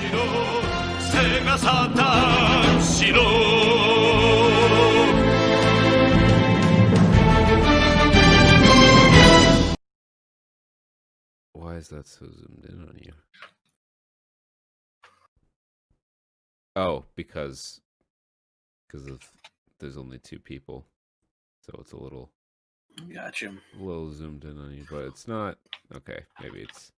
Sega Saturn Why is that so zoomed in on you? Oh, because of there's only 2 people, so it's a little Gotcha. zoomed in on you, but it's not. Okay, maybe it's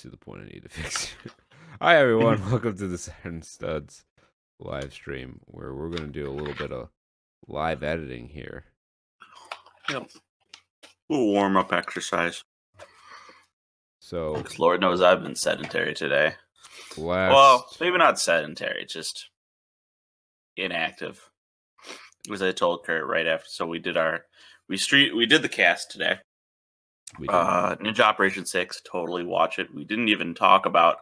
to the point I need to fix it. Hi everyone, welcome to the Saturn Studs live stream, where we're gonna do a little bit of live editing here. Yep. A little warm-up exercise. So, because Lord knows I've been sedentary today. last... Well, maybe not sedentary, just inactive. As I told Kurt right after, so we did the cast today. We did. Ninja Operation 6, totally watch it. We didn't even talk about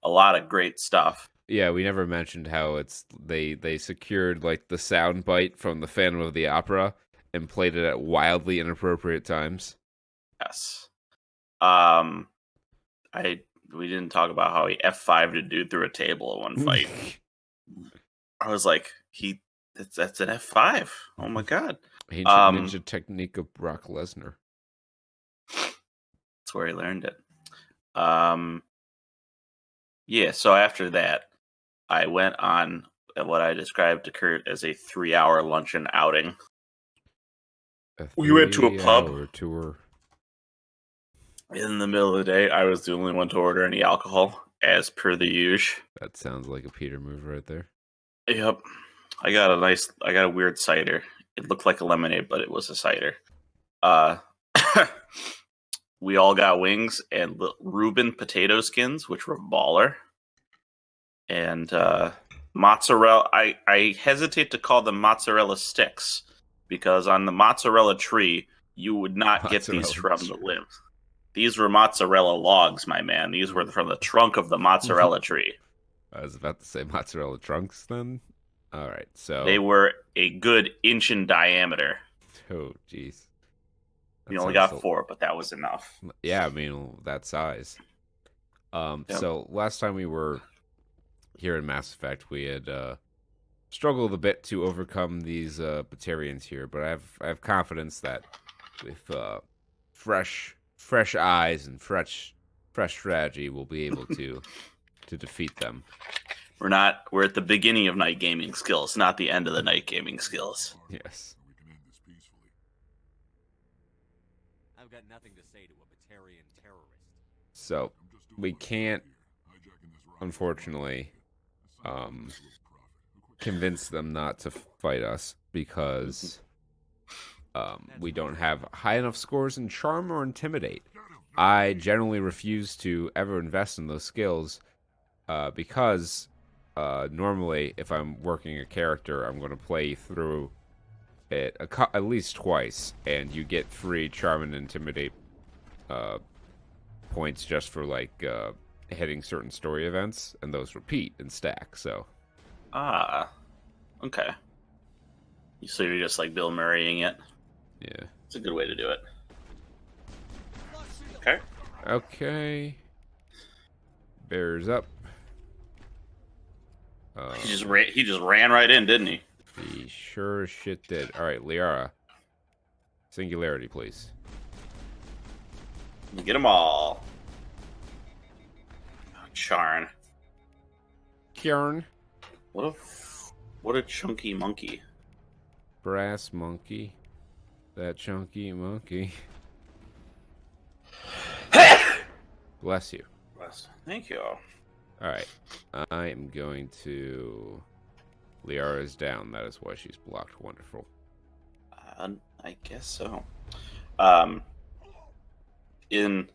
a lot of great stuff. Yeah, we never mentioned how they secured like the sound bite from the Phantom of the Opera and played it at wildly inappropriate times. Yes. We didn't talk about how he F5'd a dude through a table at one fight. I was like, that's an F5. Oh my god. Ancient ninja technique of Brock Lesnar. That's where he learned it. Yeah, so after that, I went on what I described to Kurt as a 3-hour luncheon outing. We went to a pub. Tour. In the middle of the day, I was the only one to order any alcohol, as per the usual. That sounds like a Peter move right there. Yep. I got a weird cider. It looked like a lemonade, but it was a cider. We all got wings and Reuben potato skins, which were baller. And mozzarella. I hesitate to call them mozzarella sticks, because on the mozzarella tree, you would not get these from the limbs. These were mozzarella logs, my man. These were from the trunk of the mozzarella tree. I was about to say mozzarella trunks then. All right, so... They were a good inch in diameter. Oh, jeez. We only got 4, but that was enough. Yeah, I mean, that size. Yep. So last time we were here in Mass Effect, we had struggled a bit to overcome these Batarians here, but I have confidence that with fresh eyes and fresh strategy, we'll be able to defeat them. We're at the beginning of night gaming skills, not the end of the night gaming skills. Yes. I've got nothing to say to a Batarian terrorist. So we can't, unfortunately, convince them not to fight us because we don't have high enough scores in Charm or Intimidate. I generally refuse to ever invest in those skills because normally if I'm working a character, I'm going to play through it at least twice, and you get free Charm and Intimidate points just for like hitting certain story events, and those repeat and stack. So okay. So you're just like Bill Murraying it. Yeah, it's a good way to do it. Okay, bears up. He just ran right in, didn't he? He sure as shit did. All right, Liara. Singularity, please. Get them all. Charn. Kjarn. What a chunky monkey. Brass monkey. That chunky monkey. Bless you. Thank you. Alright. I am going to... Liara is down. That is why she's blocked. Wonderful. I guess so. In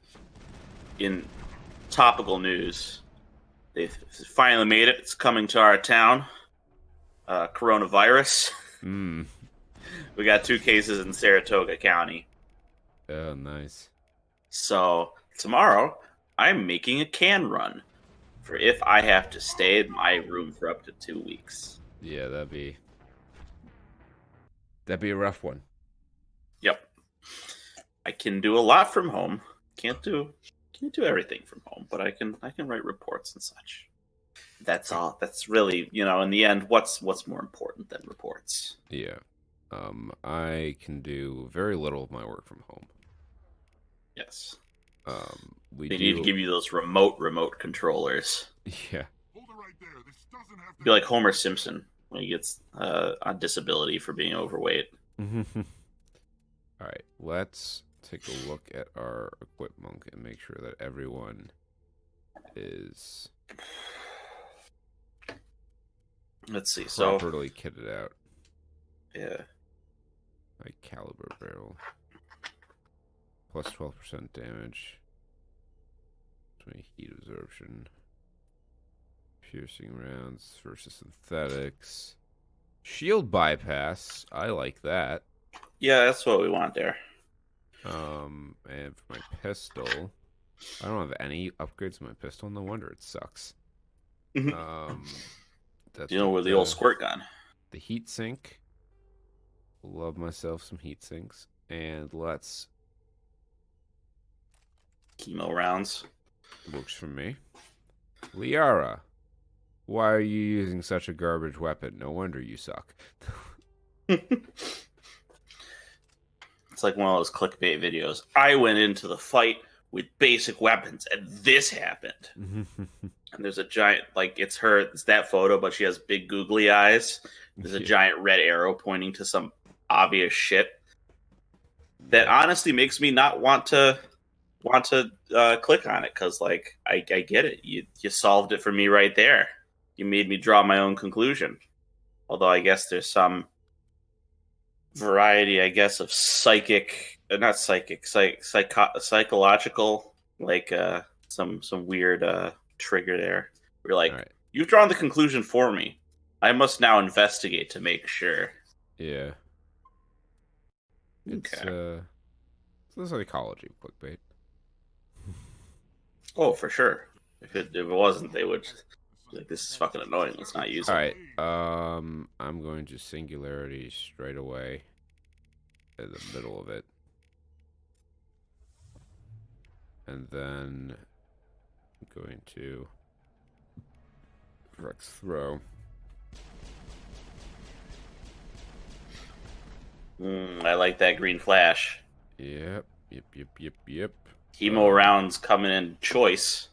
topical news, they've finally made it. It's coming to our town. Coronavirus. We got 2 cases in Saratoga County. Oh, nice. So tomorrow, I'm making a can run for if I have to stay in my room for up to 2 weeks. Yeah, that'd be a rough one. Yep. I can do a lot from home. Can't do everything from home, but I can write reports and such. That's all. That's really, in the end, what's more important than reports? Yeah. I can do very little of my work from home. Yes. We They do. need to give you those remote controllers. Yeah. Be like Homer Simpson when he gets on disability for being overweight. All right. Let's take a look at our equipment and make sure that everyone is Let's see. So properly kitted out. yeah, High caliber barrel. Plus 12% damage. 20 heat absorption. Piercing rounds versus synthetics. Shield bypass. I like that. yeah, that's what we want there. And for my pistol, I don't have any upgrades to my pistol. No wonder it sucks. Do you know where the old squirt gun? The heat sink. Love myself some heat sinks. And let's. Chemo rounds. Works for me. Liara, why are you using such a garbage weapon? No wonder you suck. It's like one of those clickbait videos. I went into the fight with basic weapons, and this happened. And there's a giant, it's that photo, but she has big googly eyes. There's a giant red arrow pointing to some obvious shit that honestly makes me not want to click on it, because I get it. You solved it for me right there. You made me draw my own conclusion. Although I guess there's some variety, I guess, of psychological, some weird trigger there. We're like, right. You've drawn the conclusion for me. I must now investigate to make sure. Yeah. It's Okay. it's psychology clickbait. Oh, for sure. If it wasn't, they would be like, this is fucking annoying. Let's not use it. All right. I'm going to singularity straight away in the middle of it, and then I'm going to Rex throw. I like that green flash. Yep. Chemo rounds coming in choice.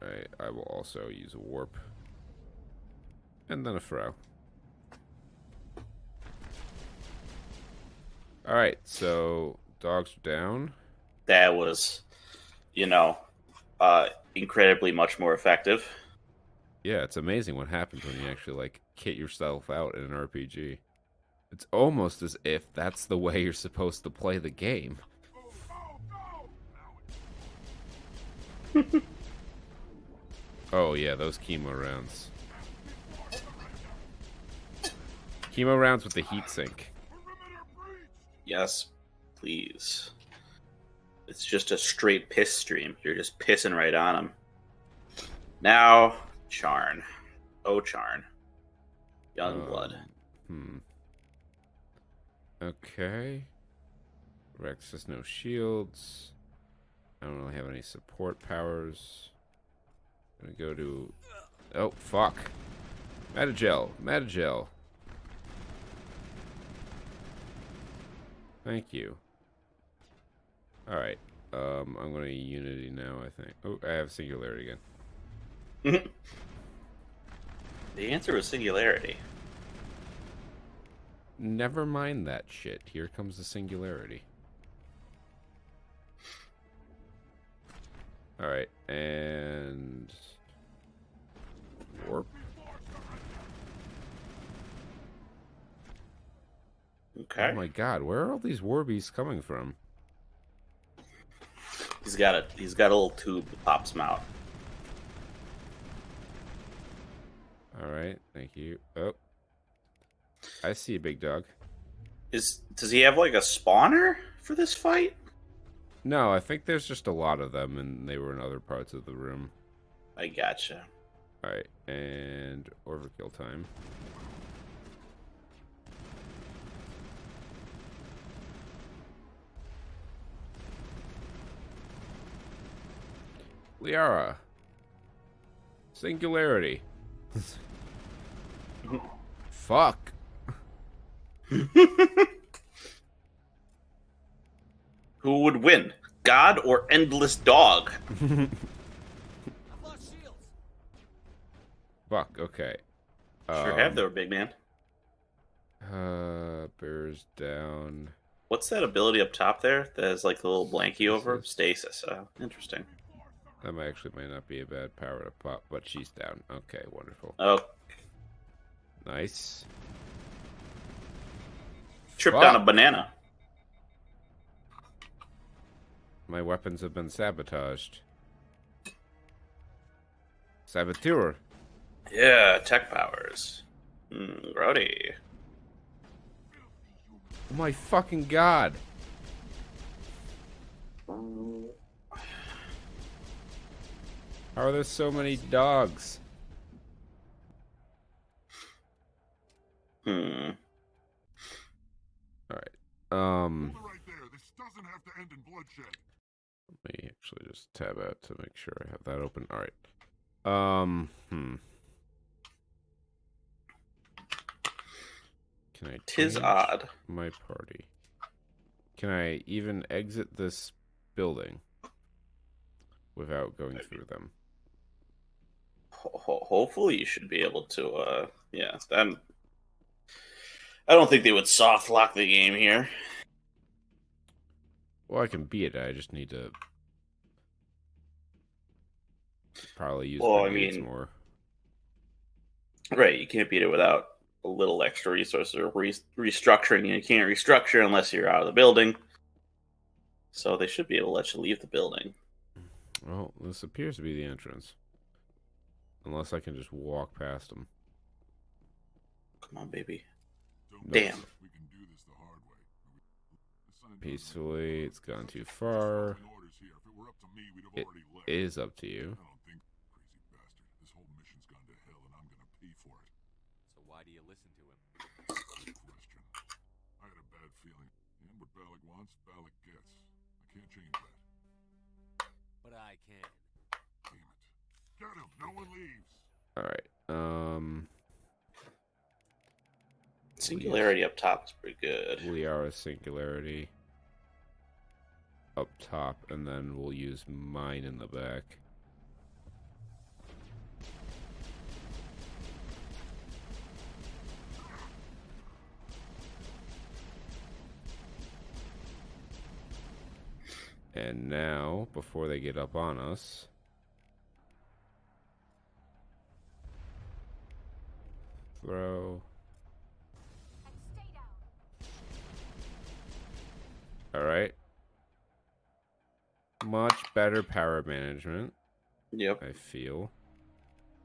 Alright, I will also use a warp. And then a throw. Alright, so dogs are down. That was, incredibly much more effective. Yeah, it's amazing what happens when you actually, kit yourself out in an RPG. It's almost as if that's the way you're supposed to play the game. Oh, yeah, those chemo rounds. Chemo rounds with the heat sink. Yes, please. It's just a straight piss stream. You're just pissing right on them. Now, Charn. Oh, Charn. Youngblood. Okay. Rex has no shields. I don't really have any support powers. Gonna go to... Oh, fuck. Metagel. Thank you. Alright. I'm going to Unity now, I think. Oh, I have Singularity again. The answer was Singularity. Never mind that shit. Here comes the Singularity. Alright, and... Warp. Okay. Oh my god, where are all these Warbies coming from? He's got a little tube that pops him out. Alright, thank you. Oh. I see a big dog. Does he have a spawner for this fight? No, I think there's just a lot of them, and they were in other parts of the room. I gotcha. Alright, and overkill time. Liara. Singularity. Fuck. Who would win, God or Endless Dog? I've lost shields. Fuck, okay. Sure have there, big man. Bears down. What's that ability up top there that has like the little blankie over? Stasis. Interesting. That might not be a bad power to pop, but she's down. Okay, wonderful. Oh, Nice. trip Fuck. down a banana. My weapons have been sabotaged. Saboteur. Yeah, tech powers. Grody. Oh my fucking god. How are there so many dogs? Alright. Right there. This doesn't have to end in bloodshed. Let me actually just tab out to make sure I have that open. Alright. Can I 'Tis change odd. my party? Can I even exit this building without going through them? Hopefully, you should be able to. Yeah, I don't think they would soft lock the game here. Well, I can beat it. I just need to probably use Well, I grenades mean- more. Right, you can't beat it without a little extra resources or restructuring. You can't restructure unless you're out of the building. So they should be able to let you leave the building. Well, this appears to be the entrance. Unless I can just walk past them. Come on, baby. Don't Damn. We can do this the hard way. Peacefully, it's gone too far. Orders here. If it were up to me, we'd have It already left. is up to you. I don't think, crazy bastard. This whole mission's gone to hell, and I'm gonna pay for it. So why do you listen to him? Good question. I had a bad feeling. And what Balak wants, Balak gets. I can't change that. But I can. Damn it. Get him. No one leaves. Alright. Singularity up top is pretty good. Liara Singularity up top, and then we'll use mine in the back. And now, before they get up on us, throw. Alright. Much better power management, Yep. I feel.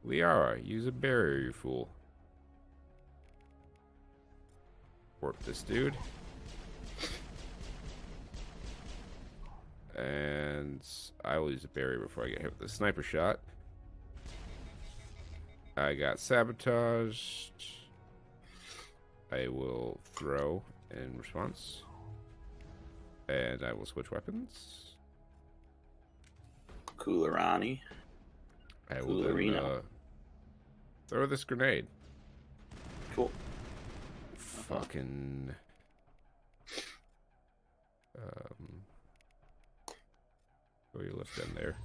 Liara, use a barrier, you fool. Warp this dude. And I will use a barrier before I get hit with a sniper shot. I got sabotaged. I will throw in response. And I will switch weapons. Coolerani. I will then, Coolerino. throw this grenade. Cool. Fucking. Throw your left end there.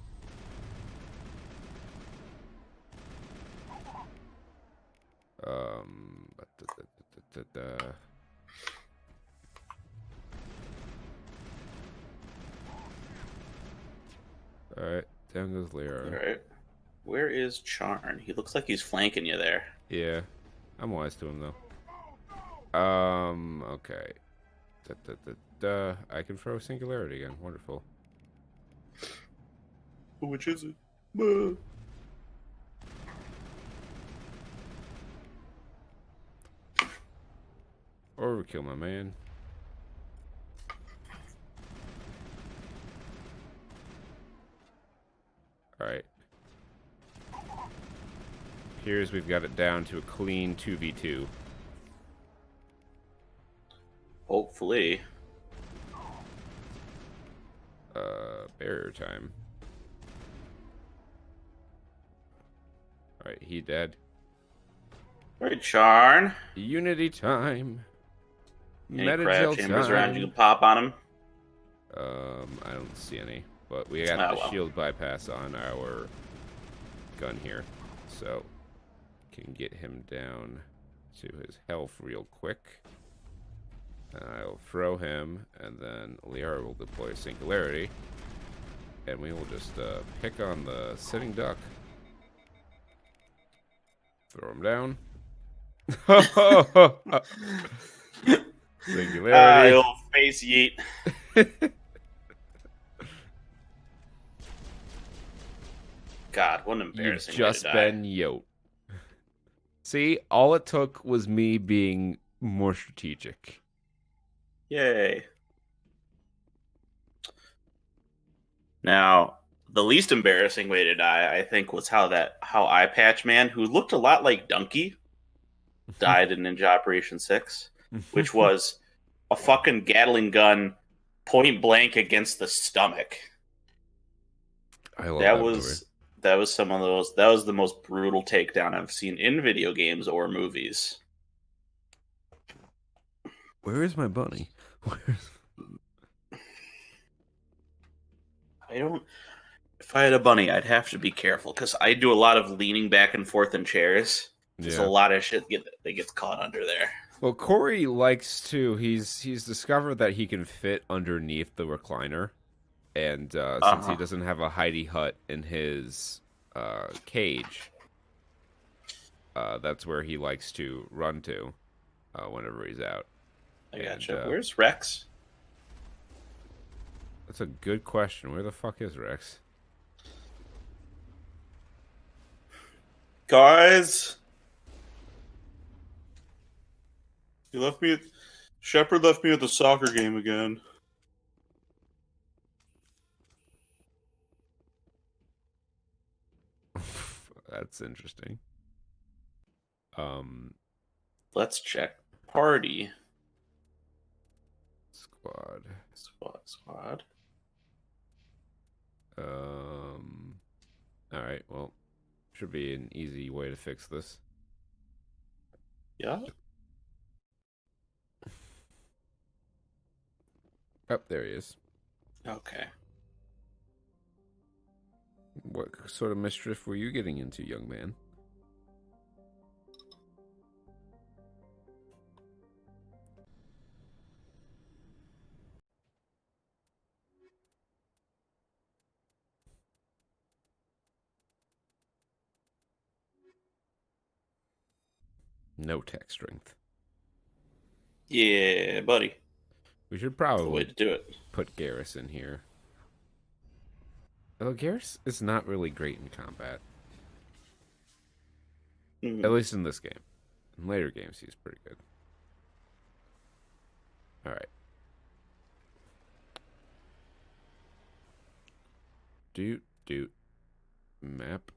Alright, down goes Lyra. Alright. Where is Charn? He looks like he's flanking you there. Yeah, I'm wise to him though. Okay. I can throw Singularity again. Wonderful. Which is it? Overkill, my man. Alright. Here's we've got it down to a clean 2v2. Hopefully. Barrier time. Alright, he dead. Alright, Charn. Unity time. Any Meta crab gel chambers time. around you can pop on him? I don't see any. But we got the shield bypass on our gun here. So, can get him down to his health real quick. I'll throw him, and then Liara will deploy Singularity. And we will just pick on the sitting duck. Throw him down. Singularity. You'll face yeet. God, what an embarrassing You've just been yote. See, all it took was me being more strategic. Yay. Now, the least embarrassing way to die, I think, was how Eye Patch Man, who looked a lot like Donkey, died in Ninja Operation 6, which was a fucking Gatling gun point blank against the stomach. I love that movie. That was some of those. That was the most brutal takedown I've seen in video games or movies. Where is my bunny? If I had a bunny, I'd have to be careful because I do a lot of leaning back and forth in chairs. There's a lot of shit that gets caught under there. Well, Corey likes to. He's discovered that he can fit underneath the recliner, and since he doesn't have a hidey hut in his cage, that's where he likes to run to whenever he's out. I gotcha. Where's Rex? That's a good question. Where the fuck is Rex? Guys, Shepard left me at the soccer game again. That's interesting. Let's check party. Squad. Alright, well, should be an easy way to fix this. Yeah. Oh, there he is. Okay. What sort of mischief were you getting into, young man? No tech strength. Yeah, buddy. We should That's probably the way to do it. put Garrus in here. Although Garrus is not really great in combat. At least in this game. In later games, he's pretty good. Alright. Doot. Map.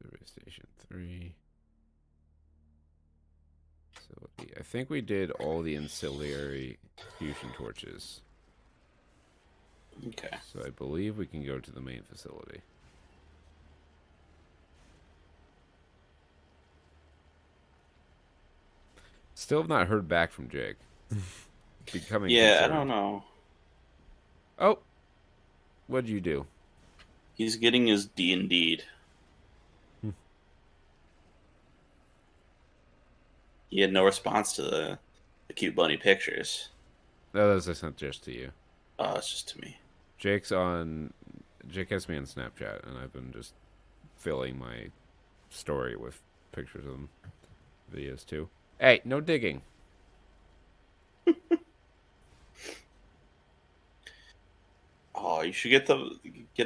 Survey Station 3. Facility. I think we did all the ancillary fusion torches. Okay. So I believe we can go to the main facility. Still have not heard back from Jake. Becoming concerned. I don't know. Oh, what'd you do? He's getting his D&D'd. He had no response to the cute bunny pictures. No, those I sent just to you. Oh, it's just to me. Jake has me on Snapchat, and I've been just filling my story with pictures of them, videos too. Hey, no digging. Oh, you should get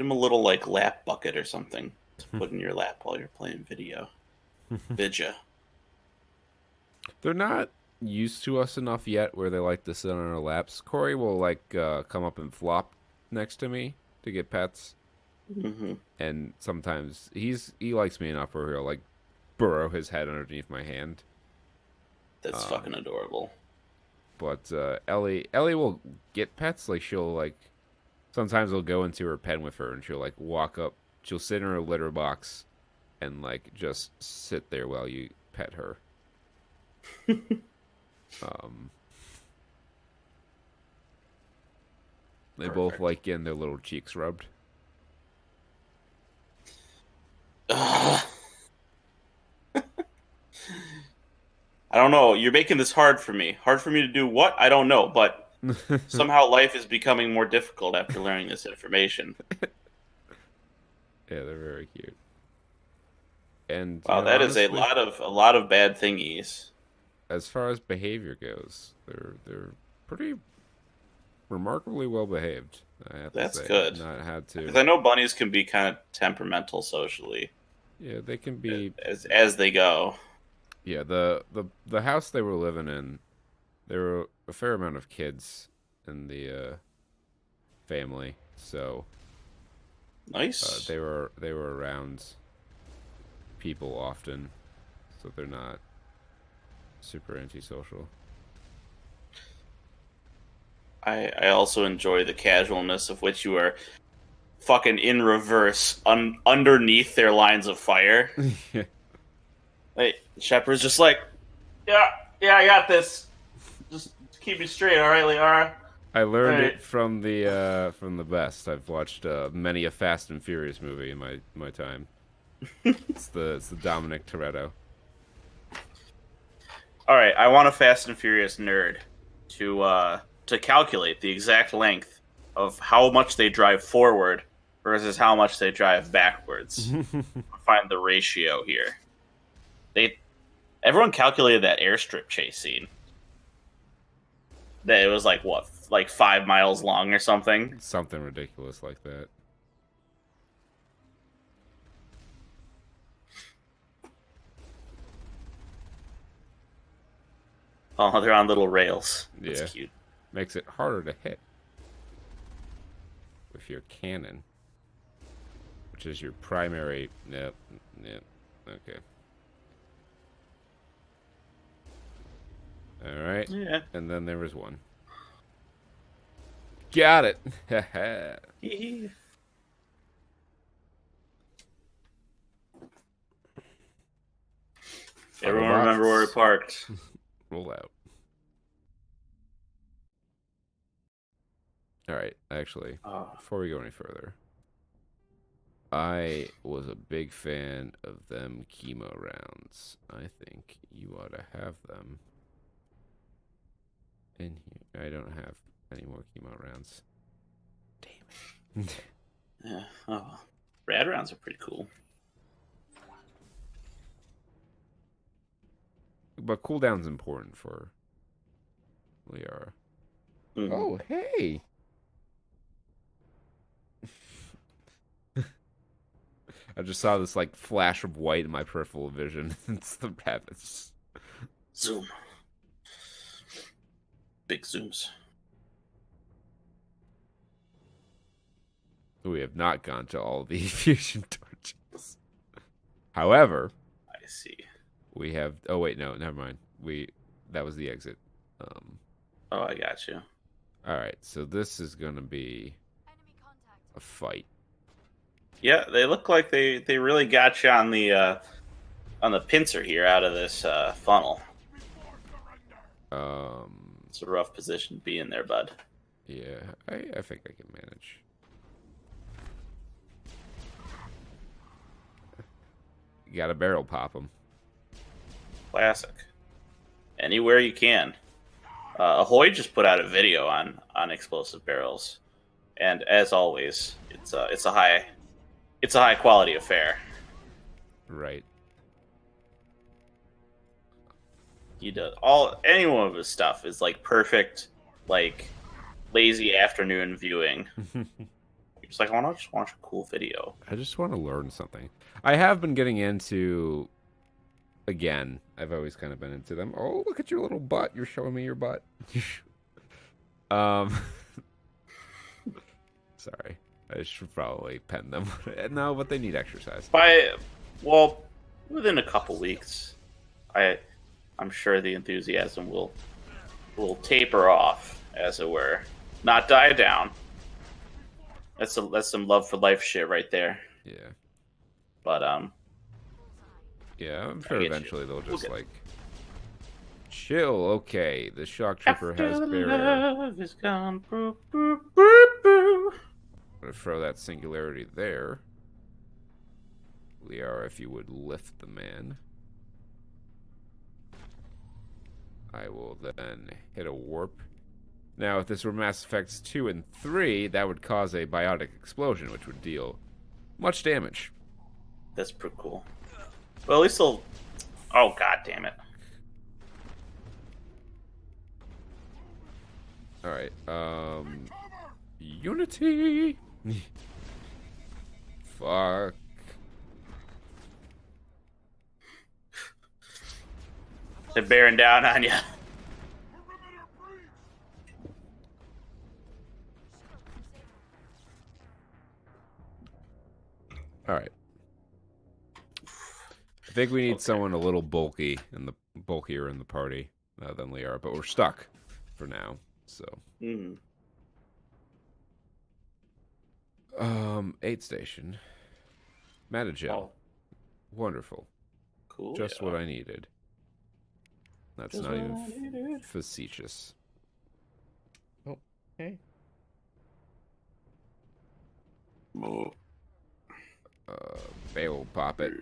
him a little like lap bucket or something to put in your lap while you're playing video. Vidya. They're not used to us enough yet where they like to sit on our laps. Corey will like come up and flop next to me to get pets. Mm-hmm. And sometimes he likes me enough where he'll like burrow his head underneath my hand. That's fucking adorable. But Ellie will get pets. Like she'll like sometimes I'll go into her pen with her and she'll like walk up She'll sit in her litter box and like just sit there while you pet her. They both like getting their little cheeks rubbed. I don't know. You're making this hard for me. Hard for me to do what? I don't know, but somehow life is becoming more difficult after learning this information. Yeah, they're very cute. And Wow, you know, that is honestly, a lot of bad thingies. as far as behavior goes, they're pretty remarkably well behaved. I have That's to say. good. Not had to. Because I know bunnies can be kind of temperamental socially, Yeah, they can be. as they go. Yeah, the house they were living in, there were a fair amount of kids in the family, so Nice. they were around people often, so they're not super antisocial. I also enjoy the casualness of which you are fucking in reverse underneath their lines of fire. Yeah. Hey, Shepard's just like, yeah, I got this. Just keep me straight, all right, Liara? I learned Right. it from the best. I've watched many a Fast and Furious movie in my time. It's the Dominic Toretto. All right, I want a Fast and Furious nerd to calculate the exact length of how much they drive forward versus how much they drive backwards. Find the ratio here. Everyone calculated that airstrip chase scene. That it was like what, like 5 miles long or something. Something ridiculous like that. Oh, they're on little rails. That's Yeah. cute. Makes it harder to hit with your cannon, which is your primary. Yep. Okay. All right. Yeah. And then there was one. Got it. Everyone Autobots. remember where we parked. Roll out. All right. Actually, Oh. before we go any further, I was a big fan of them chemo rounds. I think you ought to have them in here. I don't have any more chemo rounds. Damn it. Yeah. Oh. Rad rounds are pretty cool. But cooldown's important for Liara. Mhm. Oh, hey! I just saw this like flash of white in my peripheral vision. It's the rabbits. Zoom. Big zooms. We have not gone to all the fusion torches. However, I see. we have. Oh wait, no, never mind. That was the exit. Oh, I got you. All right, so this is gonna be a fight. Yeah, they look like they really got you on the pincer here out of this funnel. It's a rough position to be in there, bud. Yeah, I think I can manage. You gotta barrel pop them. Classic. Anywhere you can. Ahoy just put out a video on explosive barrels, and as always, it's a high quality affair. Right. He does any one of his stuff is like perfect, like lazy afternoon viewing. You're just like, I want to just watch a cool video. I just want to learn something. I have been getting into. Again, I've always kind of been into them. Oh, look at your little butt. You're showing me your butt. Sorry. I should probably pen them. No, but they need exercise. Within a couple weeks, I'm sure the enthusiasm will taper off, as it were, not die down. That's some love for life shit right there. Yeah. But Yeah, I'm sure get you. eventually they'll We'll just get- like chill. Okay, the shock trooper has barrier. love is gone. Boo, boo, boo, boo. I'm gonna throw that singularity there. Liara, if you would lift the man. I will then hit a warp. Now, if this were Mass Effects 2 and 3, that would cause a biotic explosion, which would deal much damage. That's pretty cool. Well, at least they'll. Oh, god damn it. Alright, Unity! Fuck. They're bearing down on you. Alright. I think we need someone a little bulkier in the party than Liara, but we're stuck for now. So, aid station. Matagel. Oh, Wonderful. cool. Just what I needed. That's Just not what I even needed. facetious. Oh, hey. Oh. Bail pop it.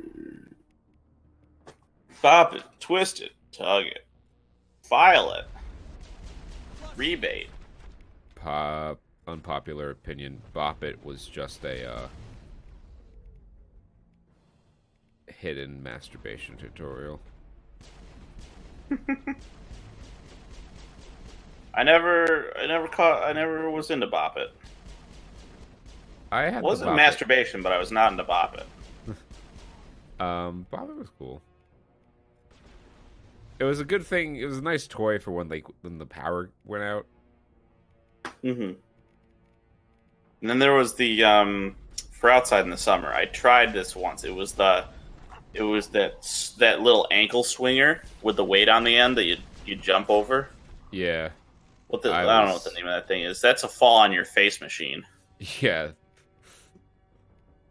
Pop it, twist it, tug it, file it, rebate. Unpopular opinion. Bop it was just a hidden masturbation tutorial. I never was into Bop It. I had It wasn't the Bop masturbation, but I was not into Bop It. It. Bop it was cool. It was a good thing. It was a nice toy for when the power went out. Mm-hmm. And then there was the for outside in the summer. I tried this once. It was that little ankle swinger with the weight on the end that you jump over. Yeah. I don't know what the name of that thing is. That's a fall on your face machine. Yeah.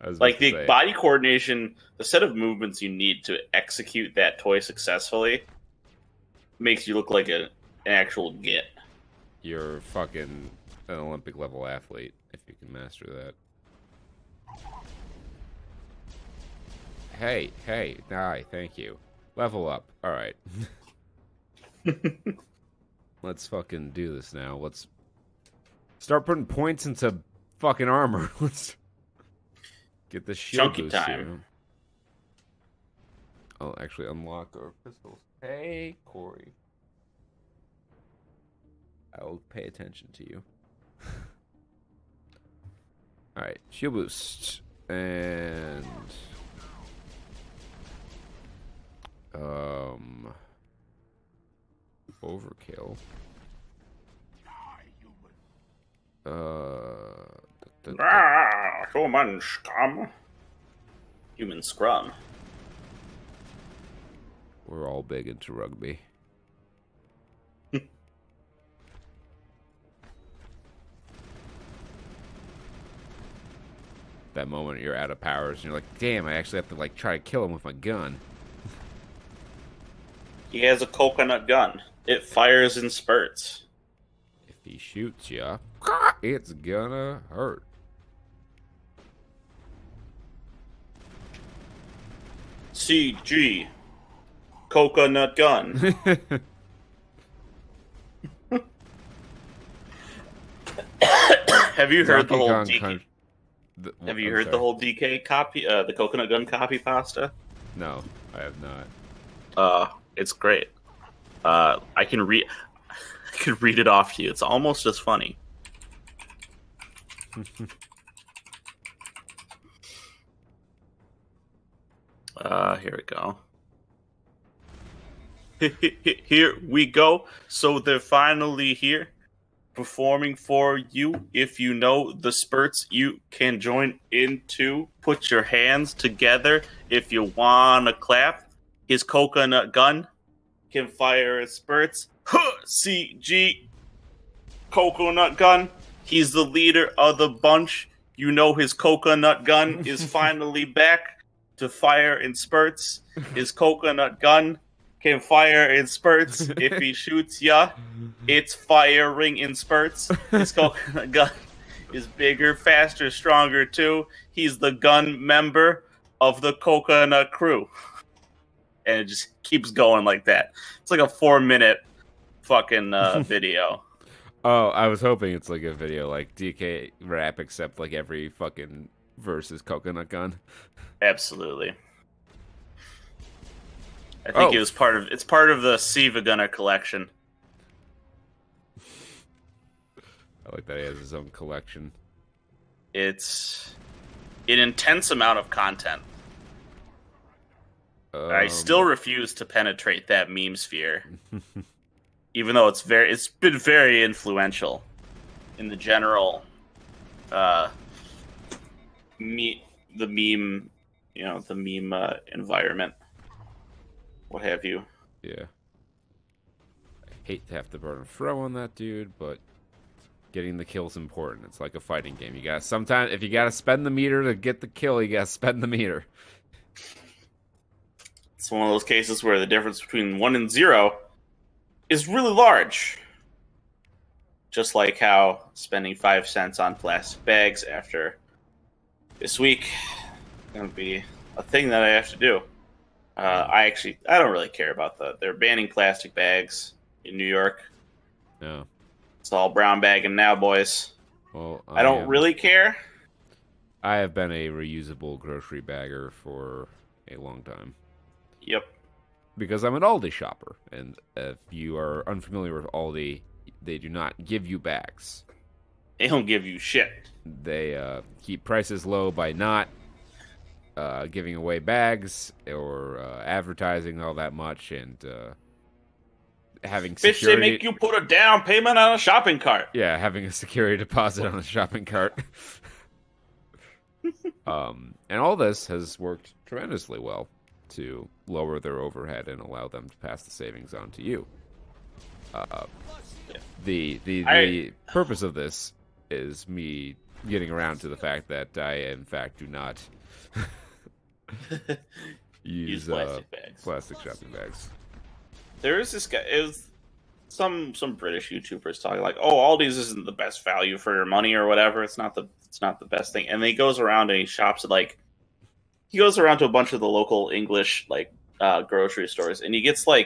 Like the body coordination, the set of movements you need to execute that toy successfully makes you look like an actual git. You're fucking an Olympic level athlete if you can master that. Hey, die, thank you. Level up. Alright. Let's fucking do this now. Let's start putting points into fucking armor. Let's get the shield Chunky boost time. here. I'll actually unlock our pistols. Hey, Corey. I'll pay attention to you. Alright, shield boost. And overkill. Human scum. Human scrum. We're all big into rugby. That moment you're out of powers and you're like, damn, I actually have to like try to kill him with my gun. He has a coconut gun. It fires in spurts. If he shoots you, it's gonna hurt. CG. Coconut gun. Have you heard the whole DK? Have you heard the whole DK copy? The coconut gun copy pasta? No, I have not. It's great. I can read it off to you. It's almost as funny. Here we go. Here we go. So they're finally here, performing for you. If you know the spurts, you can join in too. Put your hands together if you wanna clap. His coconut gun can fire its spurts. CG coconut gun. He's the leader of the bunch. You know his coconut gun is finally back to fire in spurts. His coconut gun can fire in spurts. If he shoots ya, it's firing in spurts. His coconut gun is bigger, faster, stronger too. He's the gun member of the coconut crew. And it just keeps going like that. It's like a 4-minute fucking video. Oh, I was hoping it's like a video like DK rap, except like every fucking verse is coconut gun. Absolutely. I think it's part of the Siva Gunner collection. I like that he has his own collection. It's an intense amount of content. I still refuse to penetrate that meme sphere. Even though it's been very influential in the general the meme environment, what have you. Yeah. I hate to have to burn a throw on that dude, but getting the kill's important. It's like a fighting game. You gotta sometimes, if you gotta spend the meter to get the kill, you gotta spend the meter. It's one of those cases where the difference between 1 and 0 is really large. Just like how spending 5 cents on plastic bags after this week is going to be a thing that I have to do. I don't really care about they're banning plastic bags in New York. No. It's all brown bagging now, boys. Well, I don't really care. I have been a reusable grocery bagger for a long time. Yep. Because I'm an Aldi shopper, and if you are unfamiliar with Aldi, they do not give you bags. They don't give you shit. They keep prices low by not giving away bags or advertising all that much, and having security. Bitch, they make you put a down payment on a shopping cart. Yeah, having a security deposit on a shopping cart. And all this has worked tremendously well to lower their overhead and allow them to pass the savings on to you. The purpose of this is me getting around to the fact that I, in fact, do not use plastic shopping bags. There is this guy. It was some British YouTubers talking like, "Oh, Aldi's isn't the best value for your money or whatever. It's not the best thing." And then he goes around and he shops at he goes around to a bunch of the local English grocery stores, and he gets I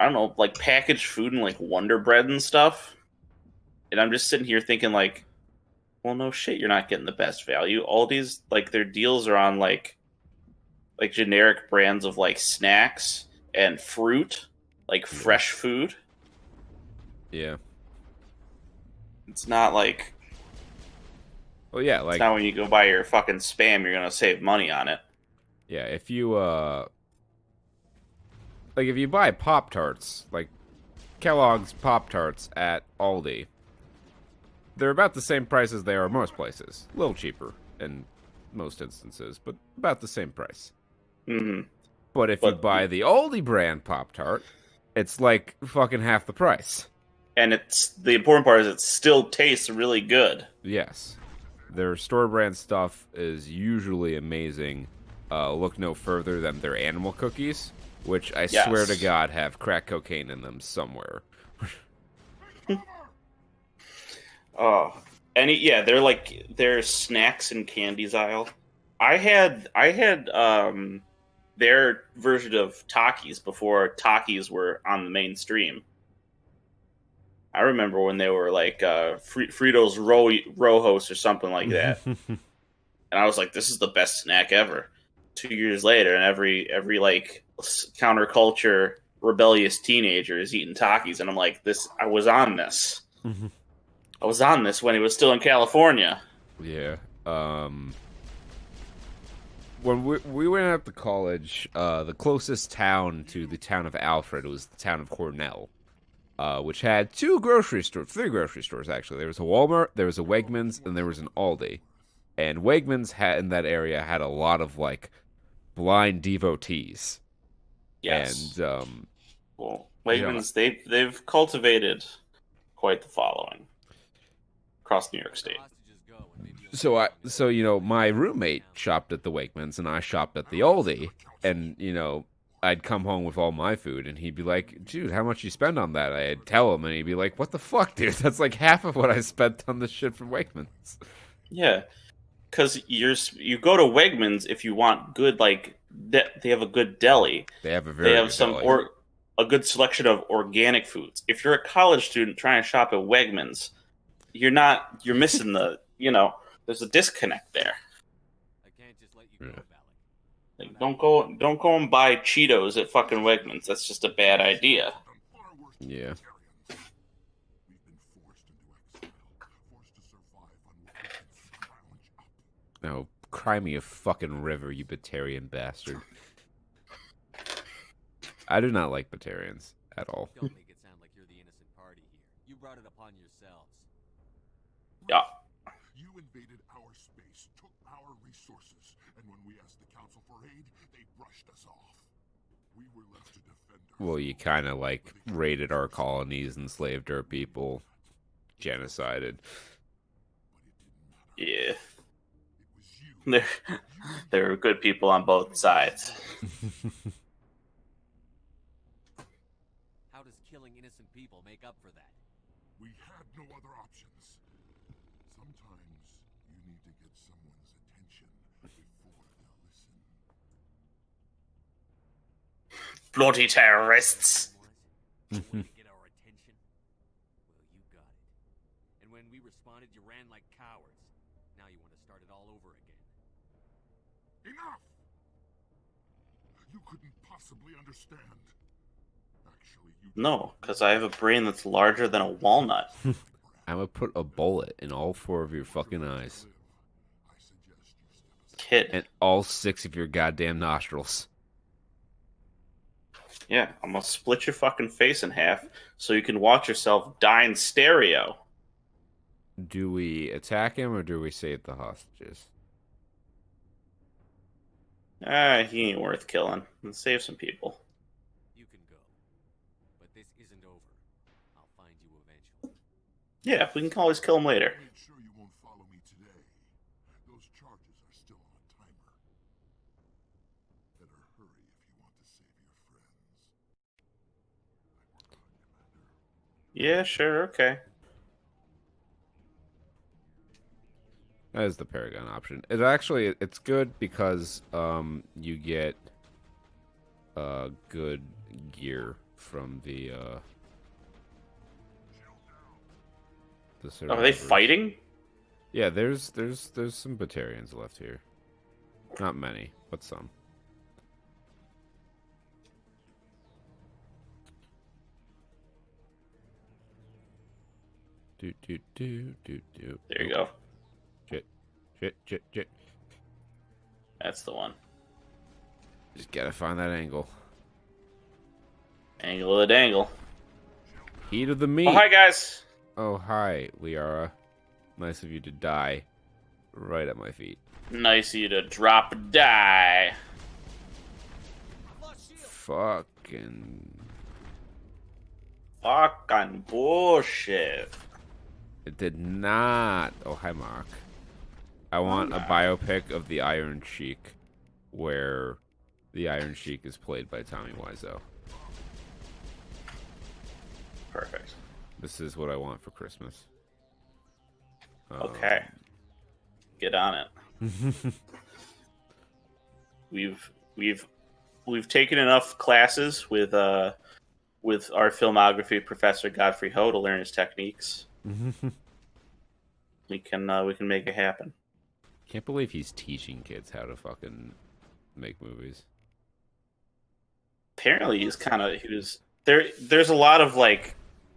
don't know, packaged food and Wonder Bread and stuff. And I'm just sitting here thinking well, no shit, you're not getting the best value. Aldi's their deals are on generic brands of snacks and fruit, fresh food. Yeah. It's not well, yeah, it's not when you go buy your fucking Spam, you're gonna save money on it. Yeah, if you if you buy Pop-Tarts, Kellogg's Pop-Tarts at Aldi, they're about the same price as they are most places. A little cheaper in most instances, but about the same price. Mm-hmm. But if you buy the Aldi brand Pop-Tart, it's fucking half the price. And the important part is it still tastes really good. Yes. Their store brand stuff is usually amazing. Look no further than their animal cookies, which I swear to God have crack cocaine in them somewhere. Oh, they're their snacks and candies aisle. I had their version of Takis before Takis were on the mainstream. I remember when they were Fritos Rojos or something like that, and I was like, "This is the best snack ever." 2 years later, and every counterculture rebellious teenager is eating Takis, and I'm like, "This." I was on this. Mm-hmm. I was on this when he was still in California. Yeah. When we went out to college, the closest town to the town of Alfred was the town of Cornell. Which had 3 grocery stores, actually. There was a Walmart, there was a Wegmans, and there was an Aldi. And Wegmans in that area had a lot of, blind devotees. Yes. And, Wegmans, they've cultivated quite the following across New York State. So my roommate shopped at the Wakeman's and I shopped at the Aldi, and I'd come home with all my food and he'd be like, "Dude, how much you spend on that?" I'd tell him and he'd be like, "What the fuck, dude? That's like half of what I spent on this shit from Wakeman's." Yeah, because you go to Wegmans if you want good, like they have a good deli. They have a very They have good some deli. a good selection of organic foods. If you're a college student trying to shop at Wegmans, you're missing there's a disconnect there. I can't just let you go, Yeah. Valley. Like, don't go and buy Cheetos at fucking Wegmans. That's just a bad idea. Yeah. We've been forced into exile, forced to survive on what we can scrounge up. No, cry me a fucking river, you Batarian bastard. I do not like Batarians at all. Don't make it sound like you're the innocent party here. You brought it upon yourselves. Yeah. You invaded our space, took our resources, and when we asked the council for aid, they brushed us off. We were left to defend ourselves. Well, you kind of like raided our colonies, enslaved our people, genocided. Yeah. It was you. There are good people on both sides. How does killing innocent people make up for that? We had no other options. Sometimes you need to get someone's attention before they'll listen. Bloody terrorists. You wanted to get our attention? Well, you got it. And when we responded, you ran like cowards. Now you want to start it all over again. Enough! You couldn't possibly understand. Actually, you No, because I have a brain that's larger than a walnut. I'm gonna put a bullet in all 4 of your fucking eyes. I suggest you step aside. Kid. And all 6 of your goddamn nostrils. Yeah, I'm gonna split your fucking face in half so you can watch yourself die in stereo. Do we attack him or do we save the hostages? He ain't worth killing. Let's save some people. You can go. But this isn't over. I'll find you eventually. Yeah, we can always kill him later. Make sure you won't follow me today. Those charges are still on a timer. Better hurry if you want to save your friends. I work on Commander. Yeah, sure, okay. That is the Paragon option. It's good because you get good gear from the Are they survivors. fighting? Yeah, there's some Batarians left here. Not many, but some. Do. There you go. Shit. That's the one. Just gotta find that angle. Angle of the dangle. Heat of the meat. Oh, hi, guys. Oh, hi, Liara. Nice of you to die right at my feet. Nice of you to drop a die. Fucking Bullshit. It did not. Oh, hi, Mark. I want a biopic of the Iron Sheik where the Iron Sheik is played by Tommy Wiseau. Perfect. This is what I want for Christmas. Okay. Get on it. We've taken enough classes with our filmography professor Godfrey Ho to learn his techniques. We can make it happen. Can't believe he's teaching kids how to fucking make movies. Apparently, there's a lot of a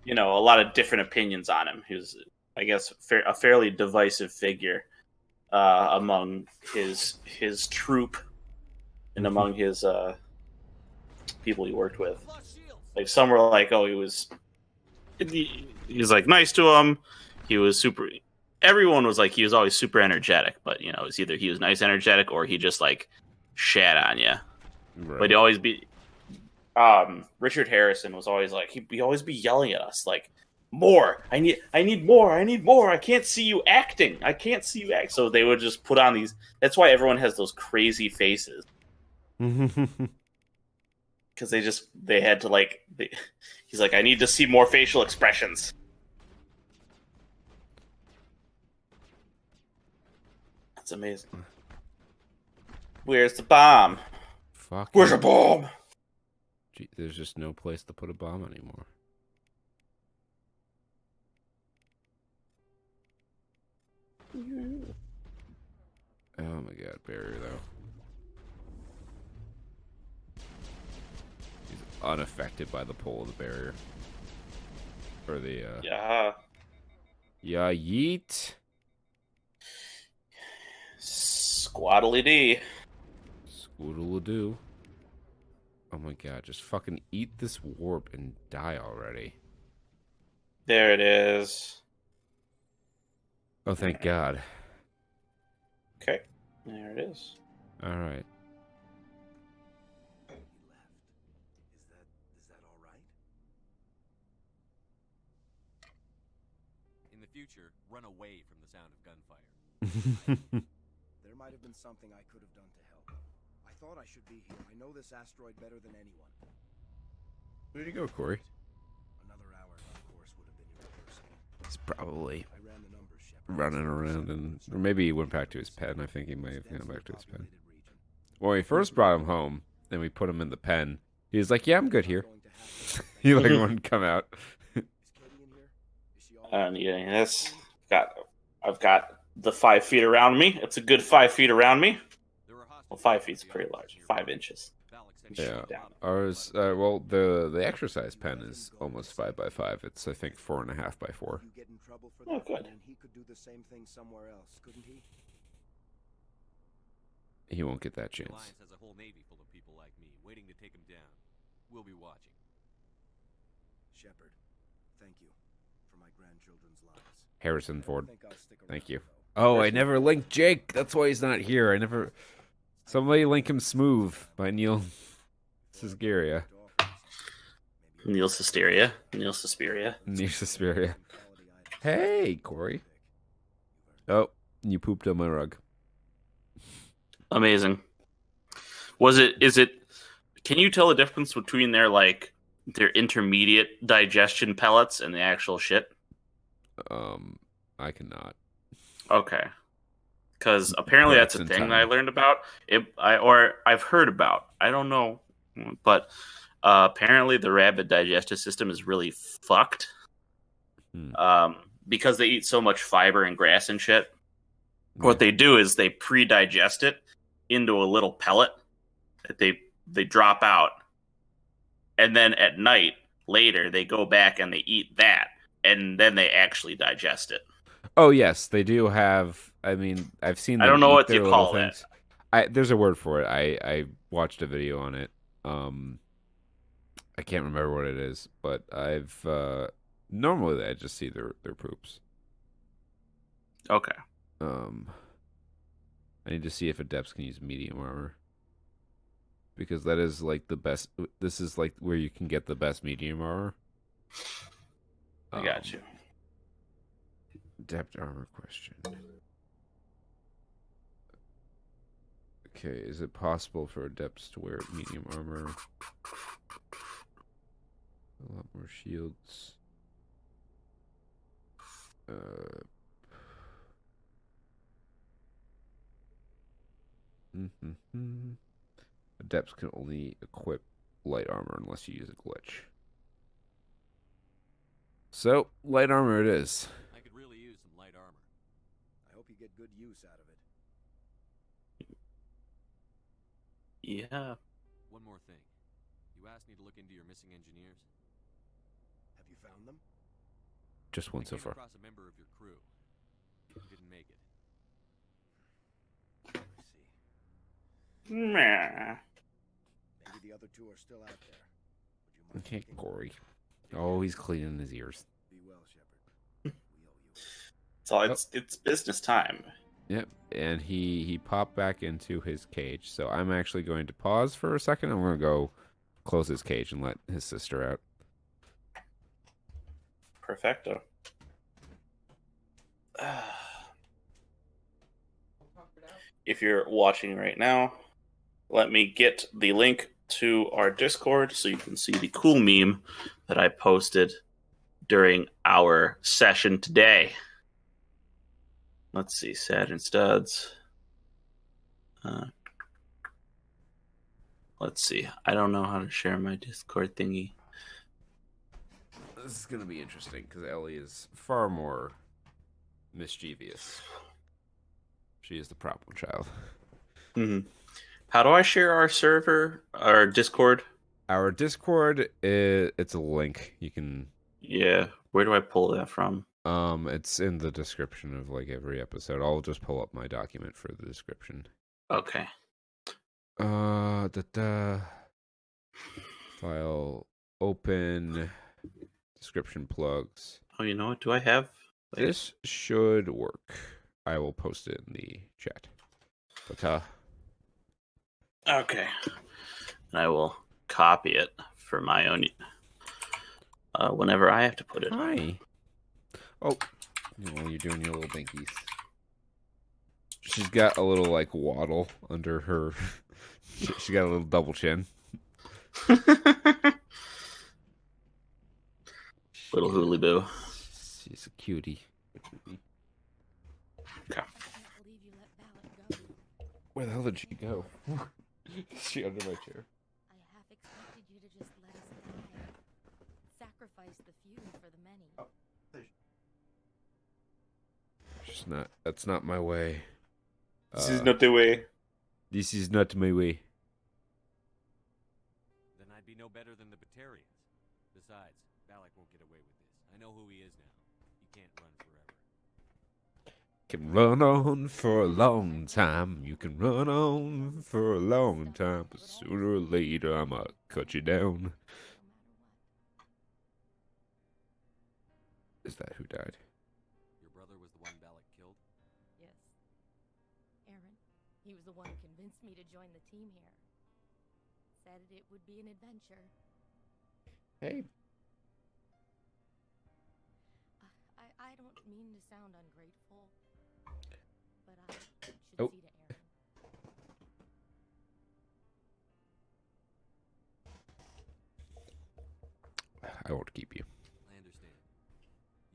lot of different opinions on him. He was, I guess, a fairly divisive figure among his troupe and among his people he worked with. Like some were like, oh, he was like nice to him. He was super. Everyone was like he was always super energetic, but it's either he was nice, energetic, or he just like shat on you. Right. But he'd always be. Richard Harrison was always like he'd always be yelling at us like, more. I need more. I need more. I can't see you acting. I can't see you act. So they would just put on these. That's why everyone has those crazy faces. Because they had to he's like, I need to see more facial expressions. That's amazing. Where's the bomb? Fuck. Where's a bomb? Gee, there's just no place to put a bomb anymore. Oh my god, barrier though. He's unaffected by the pull of the barrier. Or the Yeah. Yeah, yeet. Squaddly dee. Scoodle-a-doo. Oh my god, just fucking eat this warp and die already. There it is. Oh, thank god. Okay. There it is. Alright. He left. Is that all right? In the future, run away from the sound of gunfire. There might have been something I could have done to help. I thought I should be here. I know this asteroid better than anyone. Where'd you go, Corey? Another hour, of course, would have been irreversible. He's probably I ran the numbers, Shepard. running around, or maybe he went back to his pen. I think he might have gone back to his pen. When we first brought him home, and we put him in the pen, he was like, yeah, I'm good here. He like wouldn't come out. Is Katie in here? Is she all I don't need any of this. I've got the 5 feet around me. It's a good 5 feet around me. There are Well, 5 feet's pretty large. 5 inches. Yeah. Down. Ours, well, the exercise pen is almost 5x5. It's, I think, 4.5 by 4. You get in trouble for Oh, that, good. and he could do the same thing somewhere else, couldn't he? He won't get that The chance. Alliance has a whole navy full of people like me, waiting to take him down. We'll be watching. Shepard, thank you for my grandchildren's lives. Harrison I don't Ford. think I'll stick Thank around, you. though. Oh, I never linked Jake. That's why he's not here. I never. Somebody link him Smooth by Neil Suspiria. Neil Suspiria. Neil Suspiria. Neil Suspiria. Hey, Corey. Oh, you pooped on my rug. Amazing. Can you tell the difference between their intermediate digestion pellets and the actual shit? I cannot. Okay. Because apparently that's a in thing time. that I learned about. I've heard about. I don't know. But apparently the rabbit digestive system is really fucked. Because they eat so much fiber and grass and shit. What they do is they pre-digest it into a little pellet that they drop out. And then at night, later, they go back and they eat that. And then they actually digest it. Oh, yes, they do have. I mean, I've seen them I don't know eat what their you little call that. things. There's a word for it. I watched a video on it. I can't remember what it is, but I've normally I just see their poops. Okay. I need to see if Adepts can use medium armor. Because that is like the best. This is like where you can get the best medium armor. I got you. Adept armor question. Okay, is it possible for Adepts to wear medium armor? A lot more shields. Adepts can only equip light armor unless you use a glitch. So, light armor it is. I could really use some light armor. I hope you get good use out of it. Yeah. One more thing. You asked me to look into your missing engineers. Have you found them? Just one I so came far. across a member of your crew. He didn't make it. I see. Meh. Maybe the other two are still out there. Would you mind Okay, checking? Corey. Oh, he's cleaning his ears. Be well, Shepard. We owe you. So it's business time. Yep, and he popped back into his cage. So I'm actually going to pause for a second. I'm going to go close his cage and let his sister out. Perfecto. If you're watching right now, let me get the link to our Discord so you can see the cool meme that I posted during our session today. Let's see, Saturn studs. Let's see. I don't know how to share my Discord thingy. This is going to be interesting because Ellie is far more mischievous. She is the problem child. Mm-hmm. How do I share our server, our Discord? Our Discord, it's a link. You can... Yeah. Where do I pull that from? It's in the description of like every episode. I'll just pull up my document for the description. Okay. File open, description plugs. Oh, you know what? Do I have? This should work. I will post it in the chat. But Okay. And I will copy it for my own. Whenever I have to put it. hi. Oh, while you're doing your little binkies. She's got a little like waddle under her. She got a little double chin. Little hooly boo. She's a cutie. Okay. Where the hell did she go? Is she under my chair? I half expected you to just let us die. Sacrifice the few for the many. Just not. That's not my way. This is not the way. This is not my way. Then I'd be no better than the Batarians. Besides, Balak won't get away with this. I know who he is now. He can't run forever. Can run on for a long time. You can run on for a long time, but sooner or later I'ma cut you down. Is that who died? Your brother was the one Balak killed? Yes. Aaron, he was the one who convinced me to join the team here. Said it would be an adventure. Hey. I don't mean to sound ungrateful, but I should Oh. see to Aaron. I won't keep you. I understand.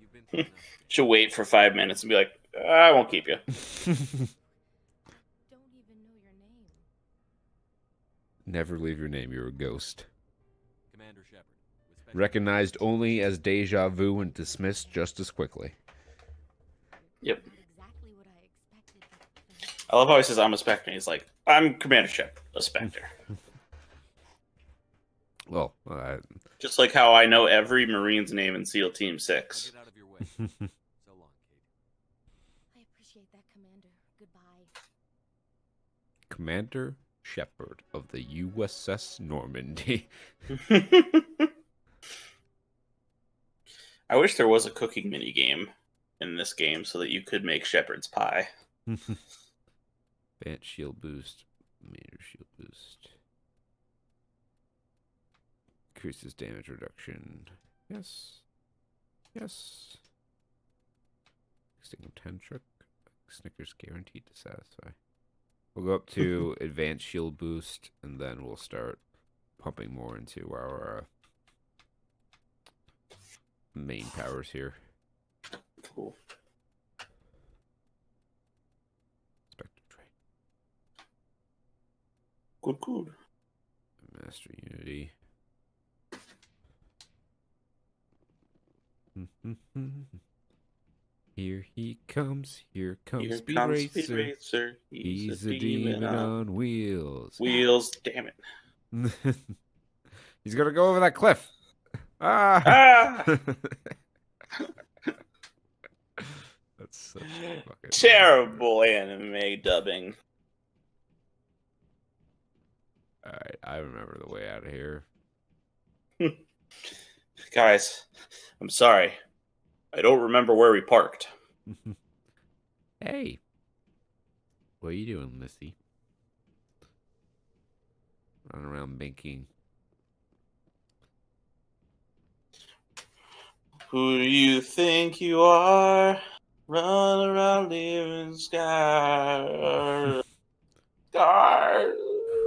You've been through enough. She'll wait for 5 minutes and be like, I won't keep you. Don't even know your name. Never leave your name. You're a ghost. Commander Shepard. With special Recognized only as deja vu and dismissed just as quickly. Yep. Not exactly what I expected. I love how he says I'm a Spectre. He's like, I'm Commander Shepard, a Spectre. Well, Just like how I know every Marine's name in SEAL Team 6. Get out of your way. So long, Kate. I appreciate that, Commander. Goodbye. Commander Shepard of the USS Normandy. I wish there was a cooking mini game in this game so that you could make Shepherd's pie. Advanced shield boost. Meter shield boost. Increases damage reduction. Yes. Yes. Sting 10 trick. Snickers guaranteed to satisfy. We'll go up to advanced shield boost, and then we'll start pumping more into our main powers here. Cool. Spectre trait. Good. Master Unity. Here he comes. Here comes Here Speed comes Racer. Speed Racer. He's a demon on wheels. wheels. Damn it. He's gonna go over that cliff. Ah! Ah! That's such fucking Terrible anime dubbing. Alright, I remember the way out of here. Guys, I'm sorry. I don't remember where we parked. Hey. What are you doing, Missy? Running around binking. Who do you think you are? Run around living scar. Scar.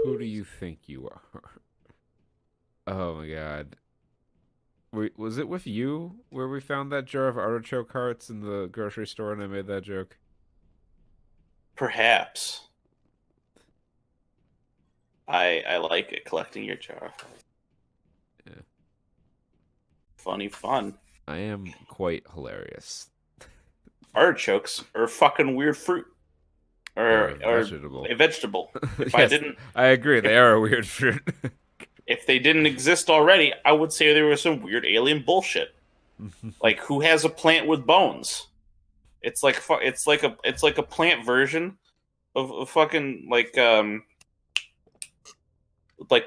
Who do you think you are? Oh my god. Was it with you where we found that jar of artichoke hearts in the grocery store and I made that joke? Perhaps. I like it, collecting your jar. Yeah. Funny fun. I am quite hilarious. Artichokes are fucking weird fruit. They're Or a vegetable. a vegetable. If Yes, I agree. They are a weird fruit. if they didn't exist already, I would say there was some weird alien bullshit. Like, who has a plant with bones? It's like a plant version of fucking like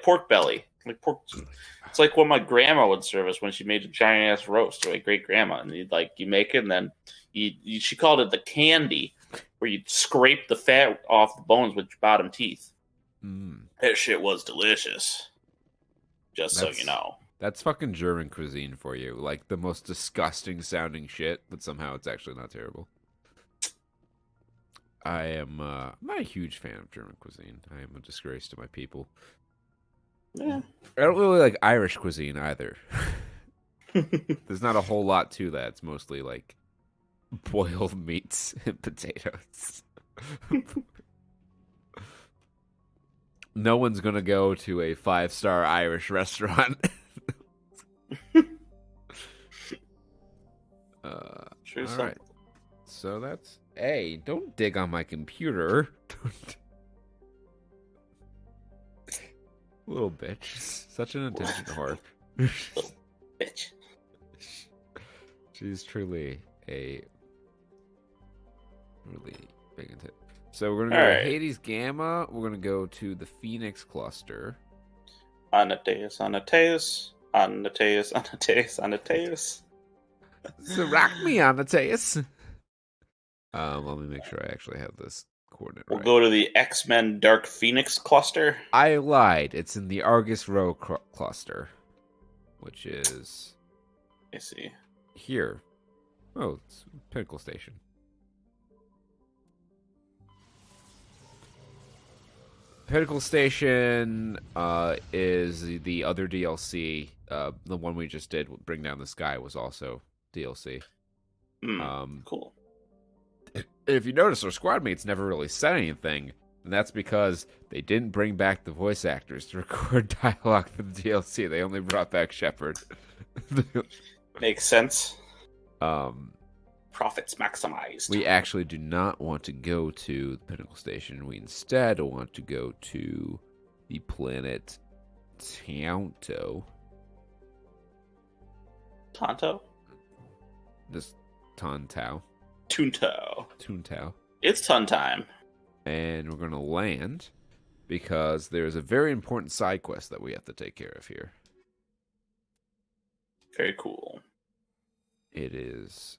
pork belly, like pork. It's like what my grandma would serve us when she made a giant ass roast, or my great grandma, and you make it, and then she called it the candy, where you scrape the fat off the bones with your bottom teeth. That shit was delicious. Just so you know. That's fucking German cuisine for you. Like the most disgusting sounding shit, but somehow it's actually not terrible. I'm not a huge fan of German cuisine. I am a disgrace to my people. Yeah. I don't really like Irish cuisine either. There's not a whole lot to that. It's mostly like boiled meats and potatoes. No one's gonna go to a 5-star Irish restaurant. True. All right. So that's A. Don't dig on my computer. Little bitch. Such an attention whore. Little bitch. She's truly a really big into it. So we're gonna go to Hades Gamma. We're gonna go to the Phoenix cluster. Anateus, Anateus, Anateus, Anateus, Anateus. So rock me, Anateus. Let me make sure I actually have this coordinate We'll right. go to the X-Men Dark Phoenix cluster. I lied. It's in the Argus Row cluster, which is I see. here. Oh, it's Pinnacle Station. Pinnacle Station is the other DLC. The one we just did, Bring Down the Sky, was also DLC. Cool. If you notice, our squad mates never really said anything, and that's because they didn't bring back the voice actors to record dialogue for the DLC. They only brought back Shepard. Makes sense. Profits maximized. We actually do not want to go to the Pinnacle Station. We instead want to go to the planet Tonto. Tonto? This Tontau. Toonto. It's ton time. And we're going to land because there's a very important side quest that we have to take care of here. Very cool. It is,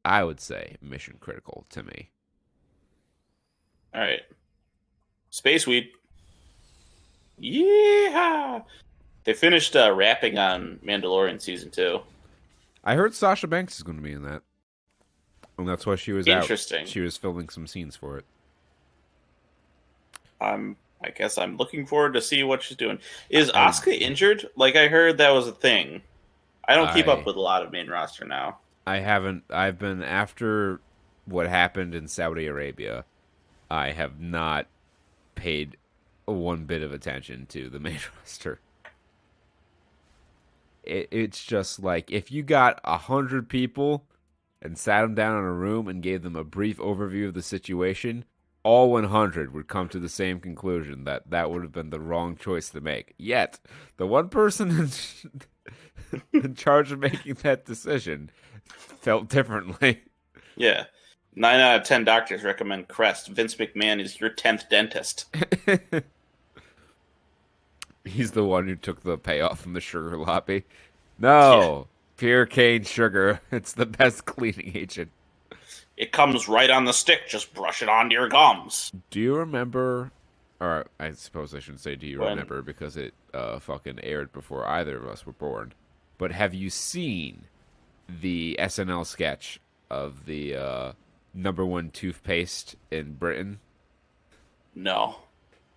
I would say, mission critical to me. All right. Space Weed. Yeah. They finished rapping on Mandalorian Season 2. I heard Sasha Banks is going to be in that. And that's why she was Interesting. out. She was filming some scenes for it. I guess I'm looking forward to see what she's doing. Is Asuka injured? Like, I heard that was a thing. I don't keep up with a lot of main roster now. I haven't. I've been, after what happened in Saudi Arabia, I have not paid one bit of attention to the main roster. It's just like, if you got 100 people and sat them down in a room and gave them a brief overview of the situation, all 100 would come to the same conclusion that that would have been the wrong choice to make. Yet, the one person in charge of making that decision felt differently. Yeah. 9 out of 10 doctors recommend Crest. Vince McMahon is your 10th dentist. He's the one who took the payoff from the sugar lobby. No, pure cane sugar. It's the best cleaning agent. It comes right on the stick. Just brush it onto your gums. Do you remember, or I suppose I shouldn't say do you remember, because it fucking aired before either of us were born, but have you seen the SNL sketch of the #1 toothpaste in Britain? No.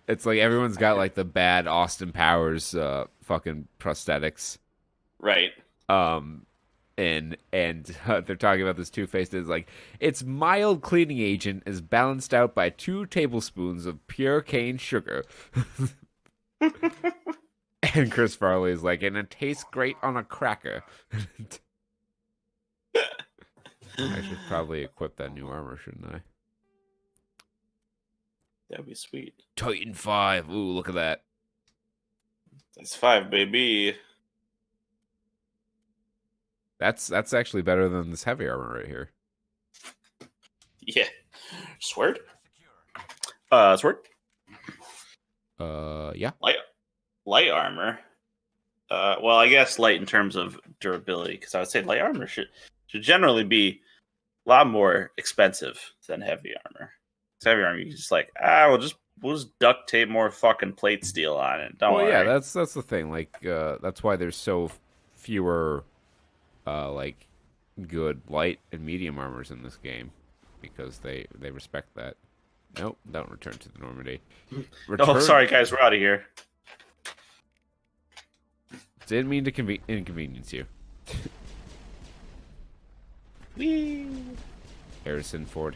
It's like everyone's got like the bad Austin Powers fucking prosthetics. Right. And they're talking about this toothpaste. It's like its mild cleaning agent is balanced out by 2 tablespoons of pure cane sugar. And Chris Farley is like, and it tastes great on a cracker. I should probably equip that new armor, shouldn't I? That'd be sweet. Titan 5. Ooh, look at that. That's 5, baby. That's actually better than this heavy armor right here. Yeah. Sword? Sword? Yeah. Light armor. Well, I guess light in terms of durability, because I would say light armor should generally be a lot more expensive than heavy armor. 'Cause heavy armor, you just like, we'll just duct tape more fucking plate steel on it. Don't worry. Yeah, that's the thing. Like, that's why there's so fewer, like, good light and medium armors in this game, because they respect that. Nope, don't return to the Normandy. Oh, sorry guys, we're out of here. Didn't mean to inconvenience you. Whee! Harrison Ford.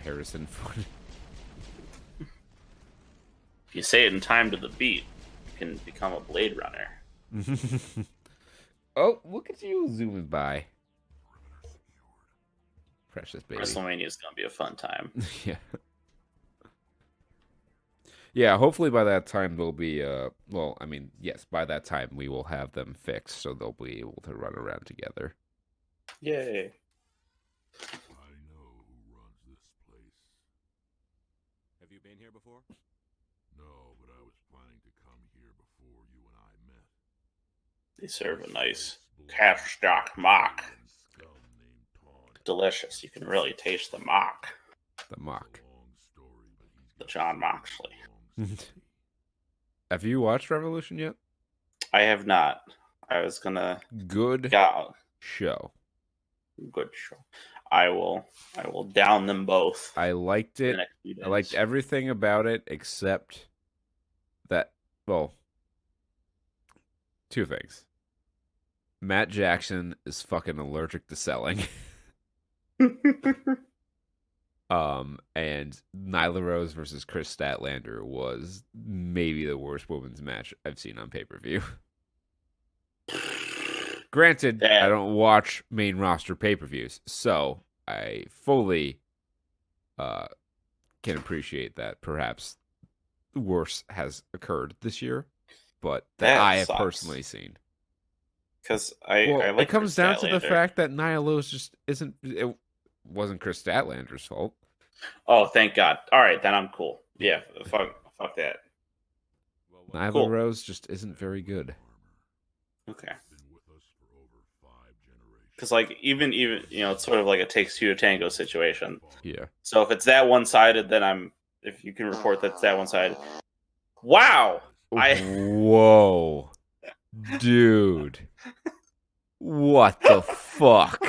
If you say it in time to the beat, you can become a Blade Runner. Oh, look at you zooming by. Precious baby. WrestleMania is going to be a fun time. Yeah. Yeah, hopefully by that time they'll be, well, I mean, yes, by that time we will have them fixed, so they'll be able to run around together. Yay. I know who runs this place. Have you been here before? No, but I was planning to come here before you and I met. They serve a nice calf stock mock. Delicious. You can really taste the mock. The mock. The John Moxley. Have you watched Revolution yet? I have not. I was gonna. Good show. Good show. I will down them both. I liked it. I liked everything about it except that. Well, 2 things. Matt Jackson is fucking allergic to selling. And Nyla Rose versus Chris Statlander was maybe the worst women's match I've seen on pay-per-view. Granted, I don't watch main roster pay-per-views, so I fully can appreciate that perhaps worse has occurred this year, but that I have personally seen. Because I like it comes down to the fact that Nyla Rose just isn't. It wasn't Chris Statlander's fault. Oh, thank God! All right, then I'm cool. Yeah, fuck that. Nyla Rose just isn't very good. Okay. Because like even it's sort of like a takes 2 to tango situation. Yeah. So if it's that one-sided, then if you can report that it's that one-sided. Wow. Whoa, dude. What the fuck?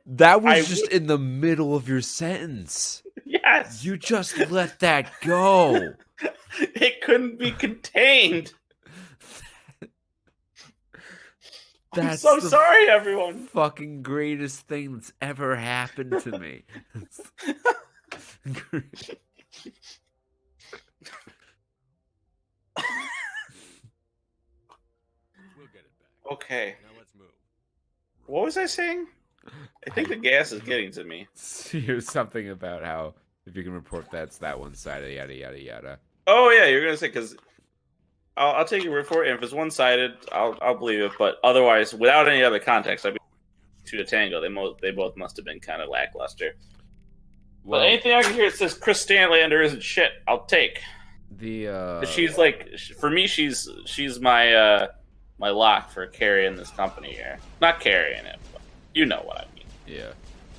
That was just in the middle of your sentence. Yes. You just let that go. It couldn't be contained. That's I'm so sorry, everyone. Fucking greatest thing that's ever happened to me. We'll get it back. Okay. Now let's move. What was I saying? I think the gas is getting to me. Here's something about how if you can report that's that one sided, yada yada yada. Oh yeah, you're gonna say because I'll take your word for it. And if it's one-sided, I'll believe it. But otherwise, without any other context, I'd be 2 to tango. They both must have been kind of lackluster. Well, but anything I can hear that says Chris Statlander isn't shit, I'll take. She's like, for me, she's my my lock for carrying this company here. Not carrying it, but you know what I mean. Yeah.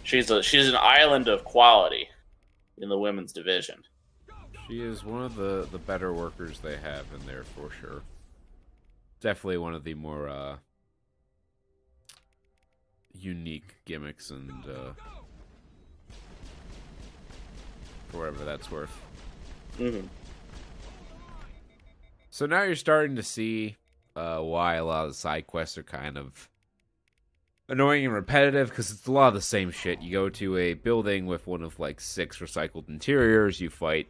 She's an island of quality in the women's division. She is one of the better workers they have in there for sure. Definitely one of the more unique gimmicks and for whatever that's worth. Mm-hmm. So now you're starting to see why a lot of the side quests are kind of annoying and repetitive, because it's a lot of the same shit. You go to a building with one of like 6 recycled interiors, you fight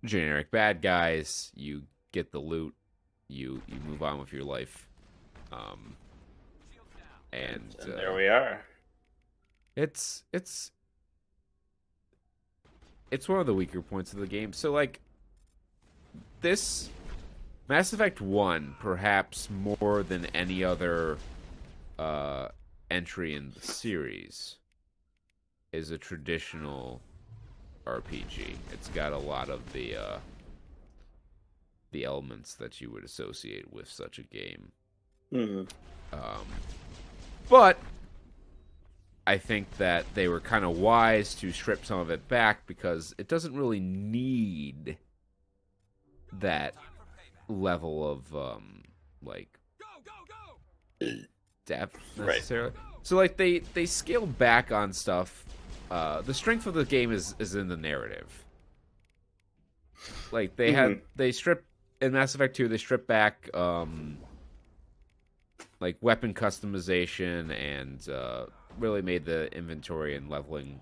generic bad guys, you get the loot, you move on with your life. And there we are. It's one of the weaker points of the game. So like this Mass Effect 1, perhaps more than any other entry in the series, is a traditional RPG. It's got a lot of the elements that you would associate with such a game. Mm-hmm. But I think that they were kind of wise to strip some of it back, because it doesn't really need that level of like depth necessarily. Right. So like they scaled back on stuff. The strength of the game is in the narrative. Like they strip in Mass Effect 2, they stripped back like weapon customization and really made the inventory and leveling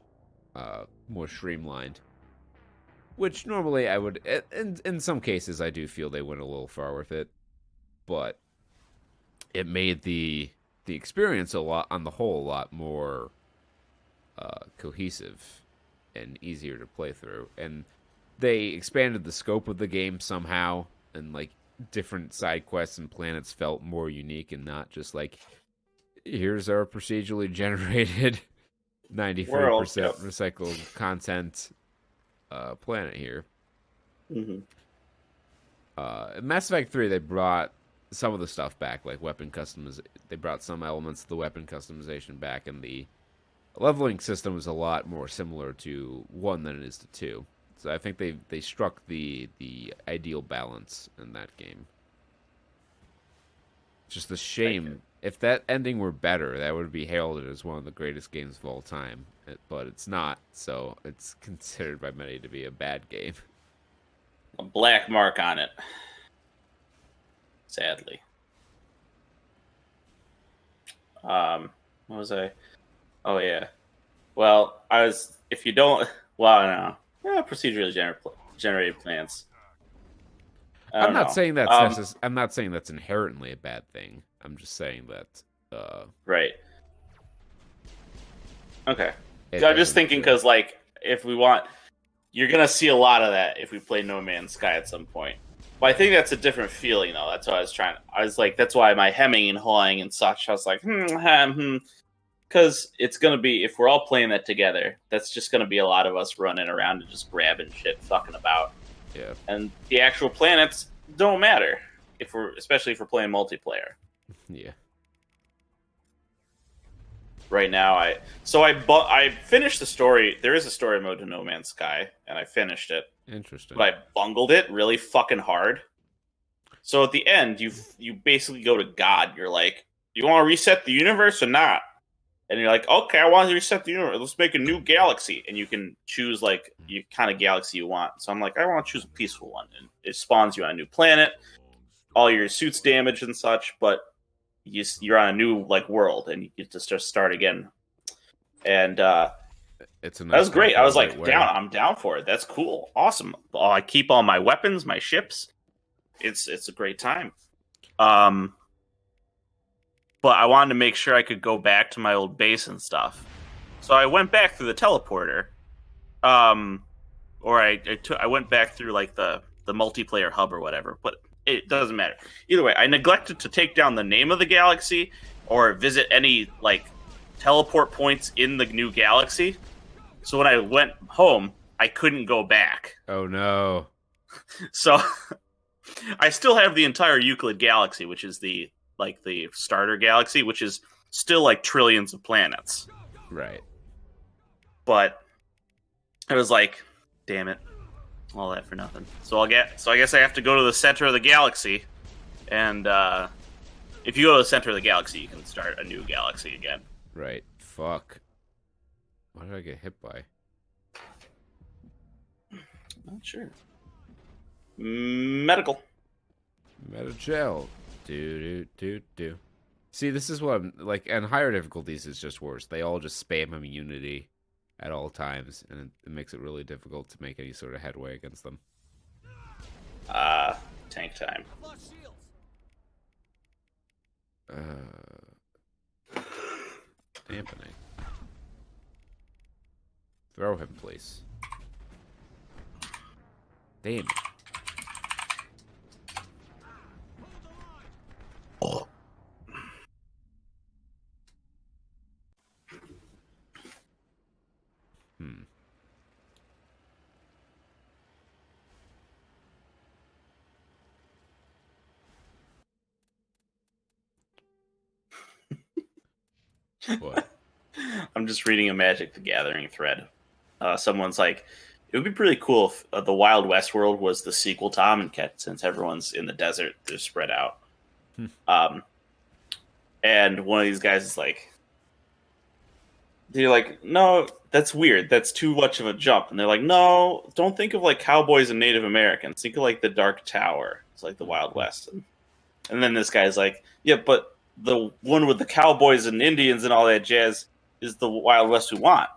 more streamlined. Which normally I would, in some cases, I do feel they went a little far with it, but it made the experience on the whole a lot more cohesive and easier to play through. And they expanded the scope of the game somehow, and like different side quests and planets felt more unique and not just like, here's our procedurally generated 93% recycled content planet here. Mm-hmm. In Mass Effect 3, they brought some of the stuff back, like weapon customization. They brought some elements of the weapon customization back, and the leveling system is a lot more similar to 1 than it is to 2. So I think they struck the ideal balance in that game. Just a shame. If that ending were better, that would be heralded as one of the greatest games of all time. But it's not, so it's considered by many to be a bad game. A black mark on it. Sadly. What was I? Oh, yeah. Well, if you don't... Well, I don't know. Yeah, procedurally generated plants. I'm not saying that's I'm not saying that's inherently a bad thing. I'm just saying that. Right. Okay. So I'm just thinking because, like, if we want, you're gonna see a lot of that if we play No Man's Sky at some point. But I think that's a different feeling, though. That's what I was trying. I was like, that's why my hemming and hawing and such. I was like, because it's gonna be, if we're all playing that together, that's just gonna be a lot of us running around and just grabbing shit, fucking about. Yeah. And the actual planets don't matter especially if we're playing multiplayer. Yeah. Right now, I finished the story. There is a story mode to No Man's Sky, and I finished it. Interesting. But I bungled it really fucking hard. So at the end, you basically go to God. You're like, you want to reset the universe or not? And you're like, okay, I want to reset the universe. Let's make a new galaxy. And you can choose like your kind of galaxy you want. So I'm like, I want to choose a peaceful one. And it spawns you on a new planet. All your suit's damaged and such, but you're on a new like world, and you get to just start again. And that was great. I was like, I'm down for it. That's cool, awesome. I keep all my weapons, my ships. It's a great time. But I wanted to make sure I could go back to my old base and stuff. So I went back through the teleporter, or I went back through like the multiplayer hub or whatever. But it doesn't matter. Either way, I neglected to take down the name of the galaxy or visit any like teleport points in the new galaxy. So when I went home, I couldn't go back. Oh no. So I still have the entire Euclid galaxy, which is the starter galaxy, which is still like trillions of planets. Right. But I was like, damn it. All that for nothing. So I guess I have to go to the center of the galaxy, and if you go to the center of the galaxy, you can start a new galaxy again. Right. Fuck. What did I get hit by? Not sure. Medical. Metagel. Do. See, this is what I'm like. And higher difficulties is just worse. They all just spam immunity at all times, and it makes it really difficult to make any sort of headway against them. Tank time. Dampening. Throw him, please. Damn it. Hmm. What? I'm just reading a Magic the Gathering thread. Someone's like, it would be pretty cool if the Wild West world was the sequel to Amonkhet, since everyone's in the desert, they're spread out. And one of these guys is like, they're like, no, that's weird. That's too much of a jump. And they're like, no, don't think of like cowboys and Native Americans. Think of like the Dark Tower. It's like the Wild West. And then this guy's like, yeah, but the one with the cowboys and Indians and all that jazz is the Wild West we want.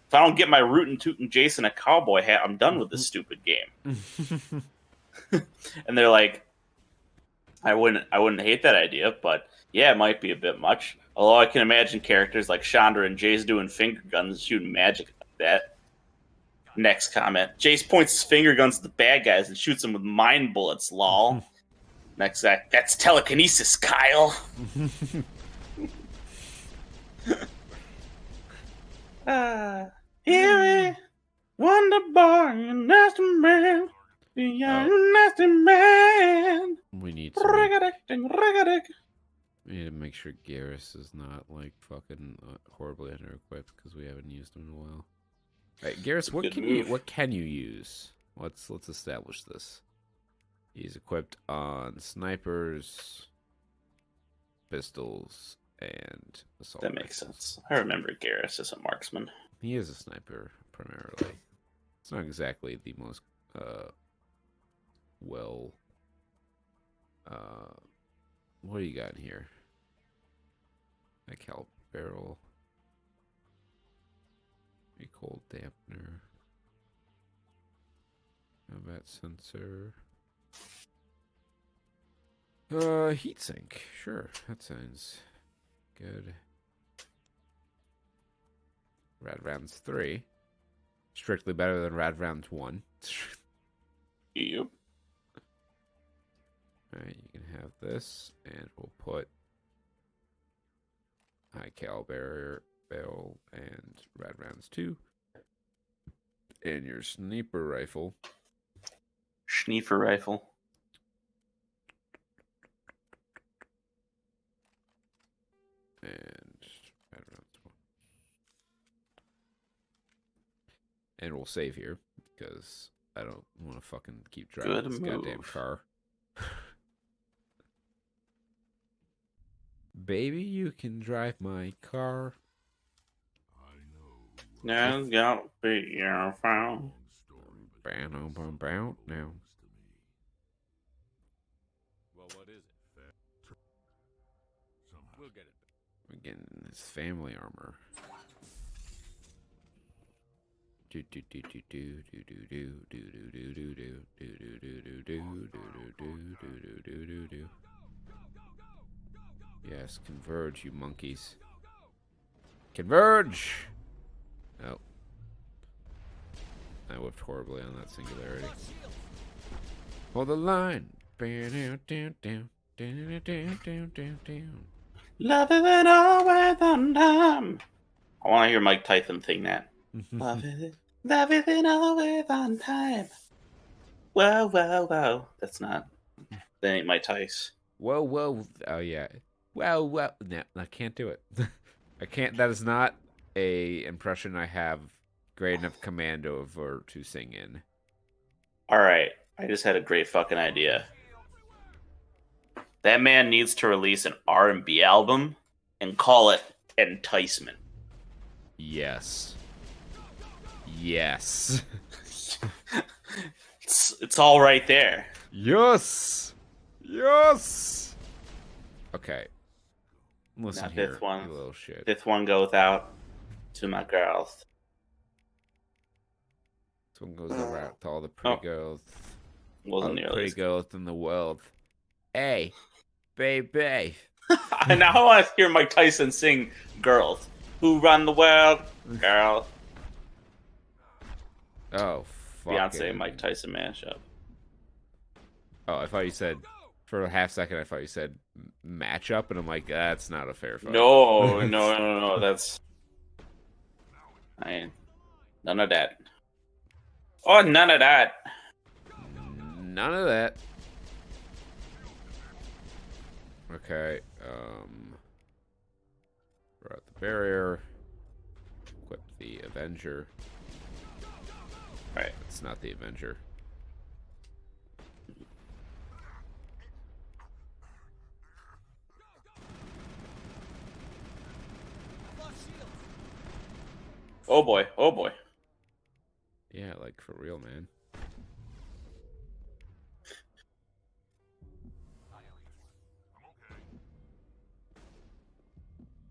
If I don't get my rootin' tootin' Jason a cowboy hat, I'm done with this stupid game. And they're like, I wouldn't hate that idea, but yeah, it might be a bit much. Although I can imagine characters like Chandra and Jace doing finger guns and shooting magic like that. Next comment. Jace points his finger guns at the bad guys and shoots them with mind bullets, lol. Next guy. That's telekinesis, Kyle. Here we wonder boy, you nasty man. You nasty man. We need to make sure Garrus is not like fucking horribly under-equipped because we haven't used him in a while. All right, Garrus, what can you use? Let's establish this. He's equipped on snipers, pistols, and assault. That makes sense. I remember Garrus as a marksman. He is a sniper primarily. It's not exactly the most well. What do you got in here? A cal barrel, a cold dampener, combat sensor, heatsink. Sure, that sounds good. Rad rounds 3, strictly better than rad rounds 1. Yep. Alright, you can have this, and we'll put high cal barrel and rad rounds 2, and your sniper rifle. Schniefer rifle. And rad rounds 1. And we'll save here, because I don't want to fucking keep driving this goddamn car. Baby, you can drive my car. I know. That's gotta be your fault. Long story, but Now. Well, what is it? somehow We'll get it. We're getting this family armor. Yes, converge, you monkeys. Converge! Oh. I whipped horribly on that singularity. Hold the line. Love it and always on time. I want to hear Mike Tyson sing that. Love it and always on time. Whoa, whoa, whoa. That's not. That ain't Mike Tyson. Whoa. Oh, yeah. Well. No, I can't do it. I can't. That is not a impression I have great enough command over to sing in. All right. I just had a great fucking idea. That man needs to release an R&B album and call it enticement. Yes. Yes. It's all right there. Yes. Yes. Okay. Listen Now, here, fifth one. you little shit. Fifth one goes out to my girls. This one goes around to all the pretty girls. All Wasn't the nearly pretty as good. girls in the world. Hey, baby. And now I want to hear Mike Tyson sing "Girls Who Run the World." Girls. Oh, fuck. Beyonce, Mike Tyson mashup. Oh, I thought you said, for a half second, I thought you said matchup, and I'm like, that's not a fair fight. No. That's none of that. Oh, none of that. None of that. Okay, we're at the barrier. Equip the Avenger. Right. It's not the Avenger. Oh boy. Oh boy. Yeah, like, for real, man.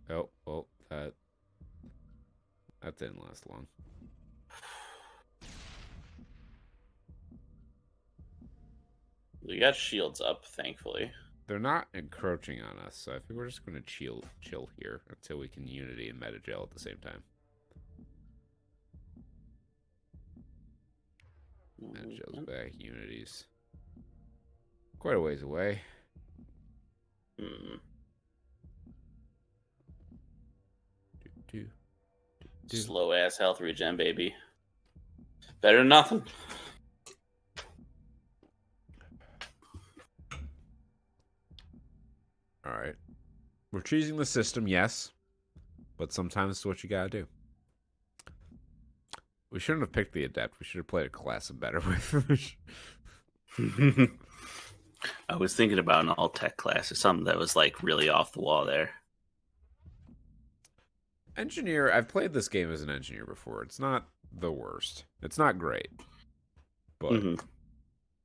Oh, well, that didn't last long. We got shields up, thankfully. They're not encroaching on us, so I think we're just going to chill here until we can Unity and Metagel at the same time. Metagel's back, Unity's quite a ways away. Slow ass health regen, baby. Better than nothing. All right. We're choosing the system, yes. But sometimes it's what you gotta do. We shouldn't have picked the Adept. We should have played a class I'm better with. I was thinking about an all-tech class or something that was like really off the wall there. Engineer, I've played this game as an engineer before. It's not the worst. It's not great. But,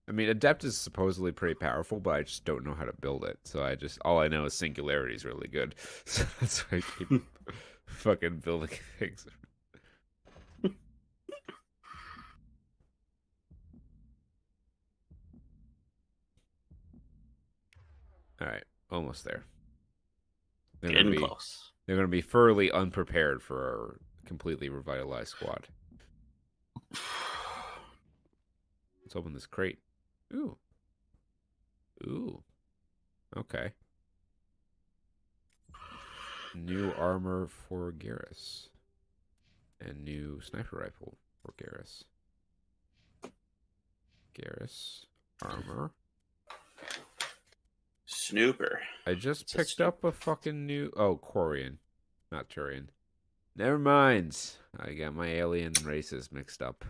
I mean, Adept is supposedly pretty powerful, but I just don't know how to build it. So all I know is Singularity is really good. So that's why I keep fucking building things. Alright, almost there. Getting close. They're going to be thoroughly unprepared for our completely revitalized squad. Let's open this crate. Ooh. Ooh. Okay. New armor for Garrus. And new sniper rifle for Garrus. Garrus. Armor. Snooper. I just picked up a fucking new... Oh, Quarian. Not Turian. Never mind. I got my alien races mixed up.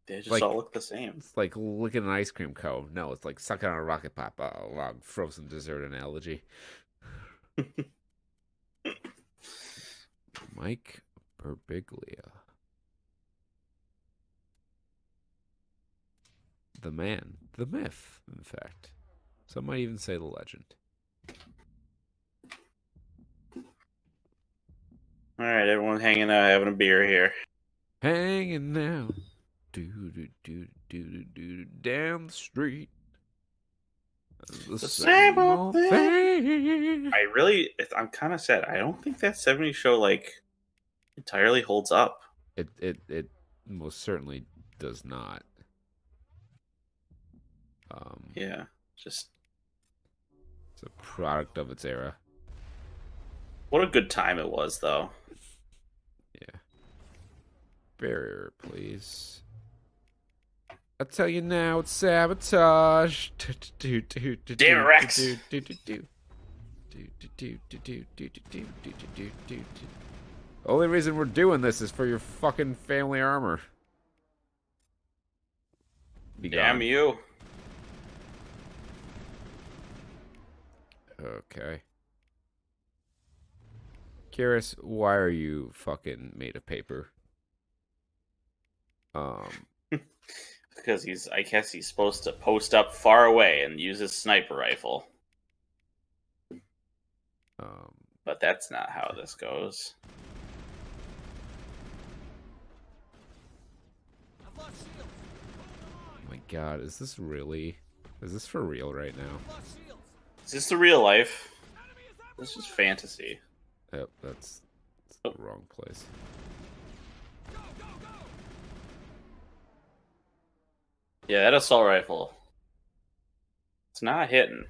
They just like, all look the same. It's like licking an ice cream cone. No, it's like sucking on a rocket pop. A long frozen dessert analogy. Mike Birbiglia. The man. The myth, in fact. Some might even say the legend. All right, everyone hanging out, having a beer here. Hanging out. Down the street. The same old thing. I'm kind of sad. I don't think that 70s show like entirely holds up. It most certainly does not. Yeah, just it's a product of its era. What a good time it was, though. Yeah. Barrier, please. I tell you now, it's sabotage. Damn it, Rex. Only reason we're doing this is for your fucking family armor. Be Damn gone. you. Okay. Curious, why are you fucking made of paper? Because I guess he's supposed to post up far away and use his sniper rifle. But that's not how this goes. Oh my god, is this for real right now? Is this the real life? This is fantasy. Yep, that's the wrong place. Yeah, that assault rifle. It's not hitting.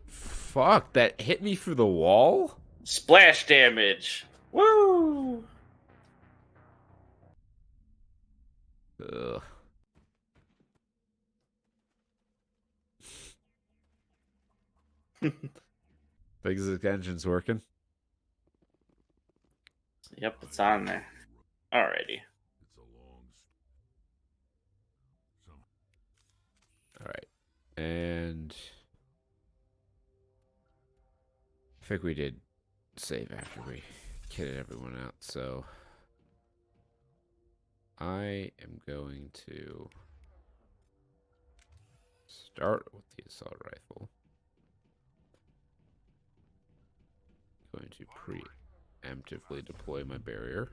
Fuck, that hit me through the wall? Splash damage. Woo! Ugh. Think this engine's working? Yep, it's on there. Alrighty. It's a long Alright. And I think we did save after we kitted everyone out, so I am going to start with the assault rifle. Going to preemptively deploy my barrier.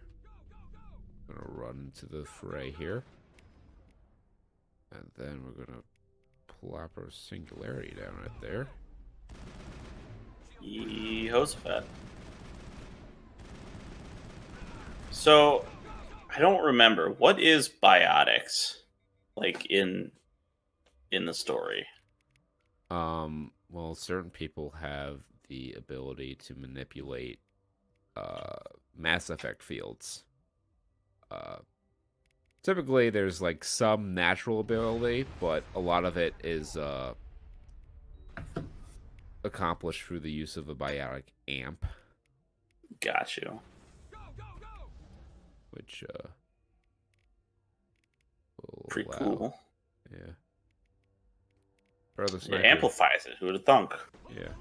I'm gonna run into the fray here. And then we're gonna plop our singularity down right there. Yehoshaphat. So, I don't remember. What is biotics like in the story? Well, certain people have the ability to manipulate mass effect fields. Typically there's like some natural ability, but a lot of it is accomplished through the use of a biotic amp. Got you. Which will Pretty allow, cool. Yeah. Brother It Sniper. amplifies it. Who would have thunk? Yeah.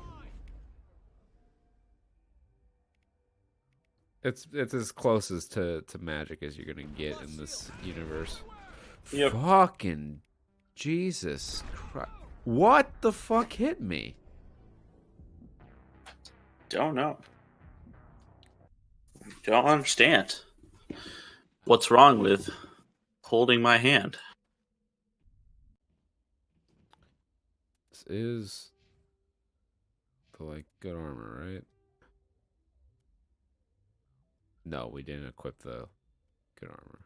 It's as close as to magic as you're gonna get in this universe. Yep. Fucking Jesus Christ. What the fuck hit me? Don't know. Don't understand. What's wrong with holding my hand? This is the like good armor, right? No, we didn't equip the good armor.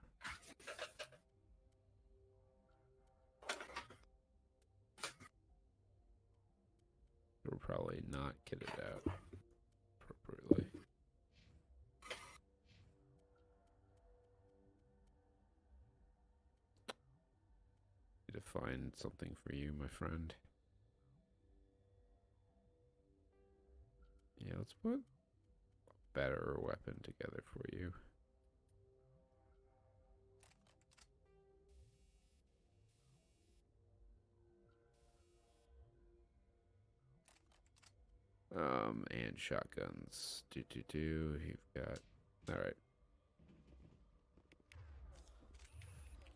We're probably not kitted out appropriately. Need to find something for you, my friend. Yeah, let's put a better weapon together for you. And shotguns. You've got. All right.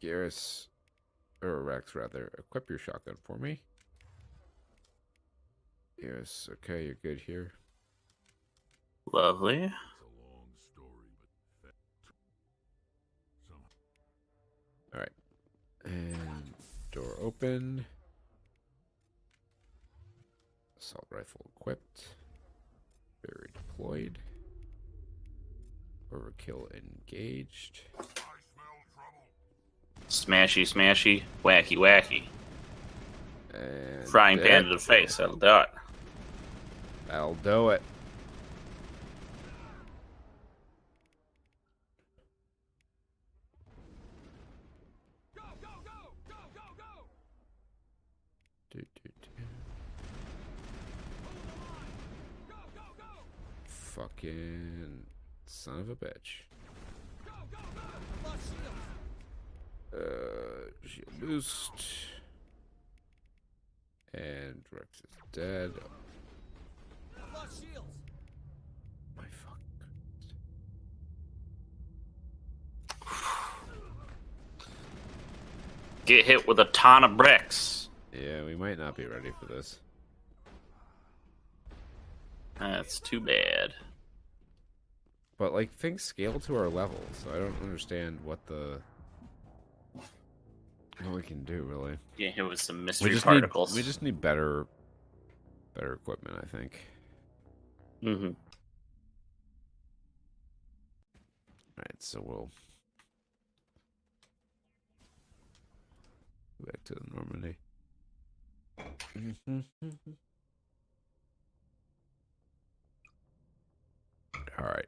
Garrus, or Rex rather, equip your shotgun for me. Yes. Okay, you're good here. Lovely. It's a long story, but somehow. All right. And door open. Assault rifle equipped. Barrier deployed. Overkill engaged. I smell trouble. Smashy, smashy, wacky, wacky. And Frying pan dead. to the face. That'll do it. That'll do it. Fucking son of a bitch. Shield boost. And Rex is dead. lost shields. My fuck. Get hit with a ton of bricks. Yeah, we might not be ready for this. That's too bad. But like things scale to our level, so I don't understand what we can do really. Get hit with some We mystery just particles. we just need better equipment, I think. Mm-hmm. Alright, so we'll go back to the Normandy. Alright.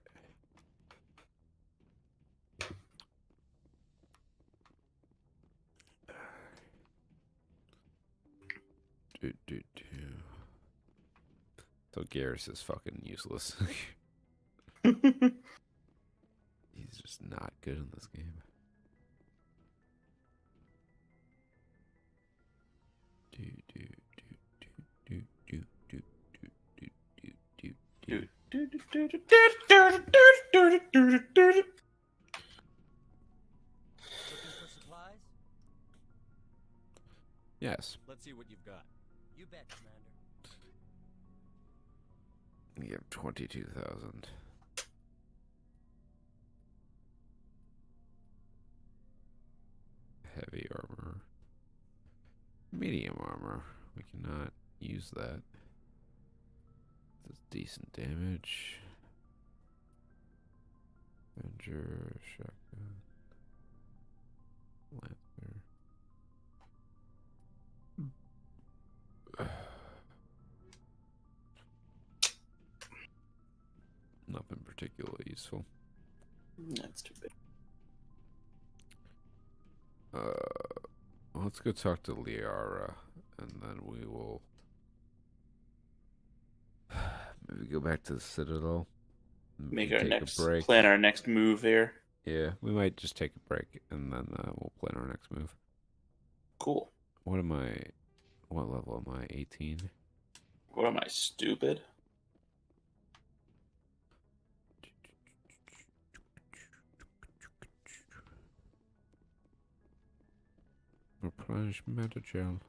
So Garrus is fucking useless. He's just not good in this game. Looking for supplies? Yes. Let's see what you've got. You bet, Commander. You have 22,000. Heavy armor. Medium armor. We cannot use that. That's decent damage. Avenger, shotgun. Lancer. Nothing particularly useful. That's too bad. Let's go talk to Liara, and then we will maybe go back to the Citadel. Make our take next a break. plan our next move here. Yeah, we might just take a break, and then we'll plan our next move. Cool. What level am I? 18? What am I, stupid? Replenish Metagel.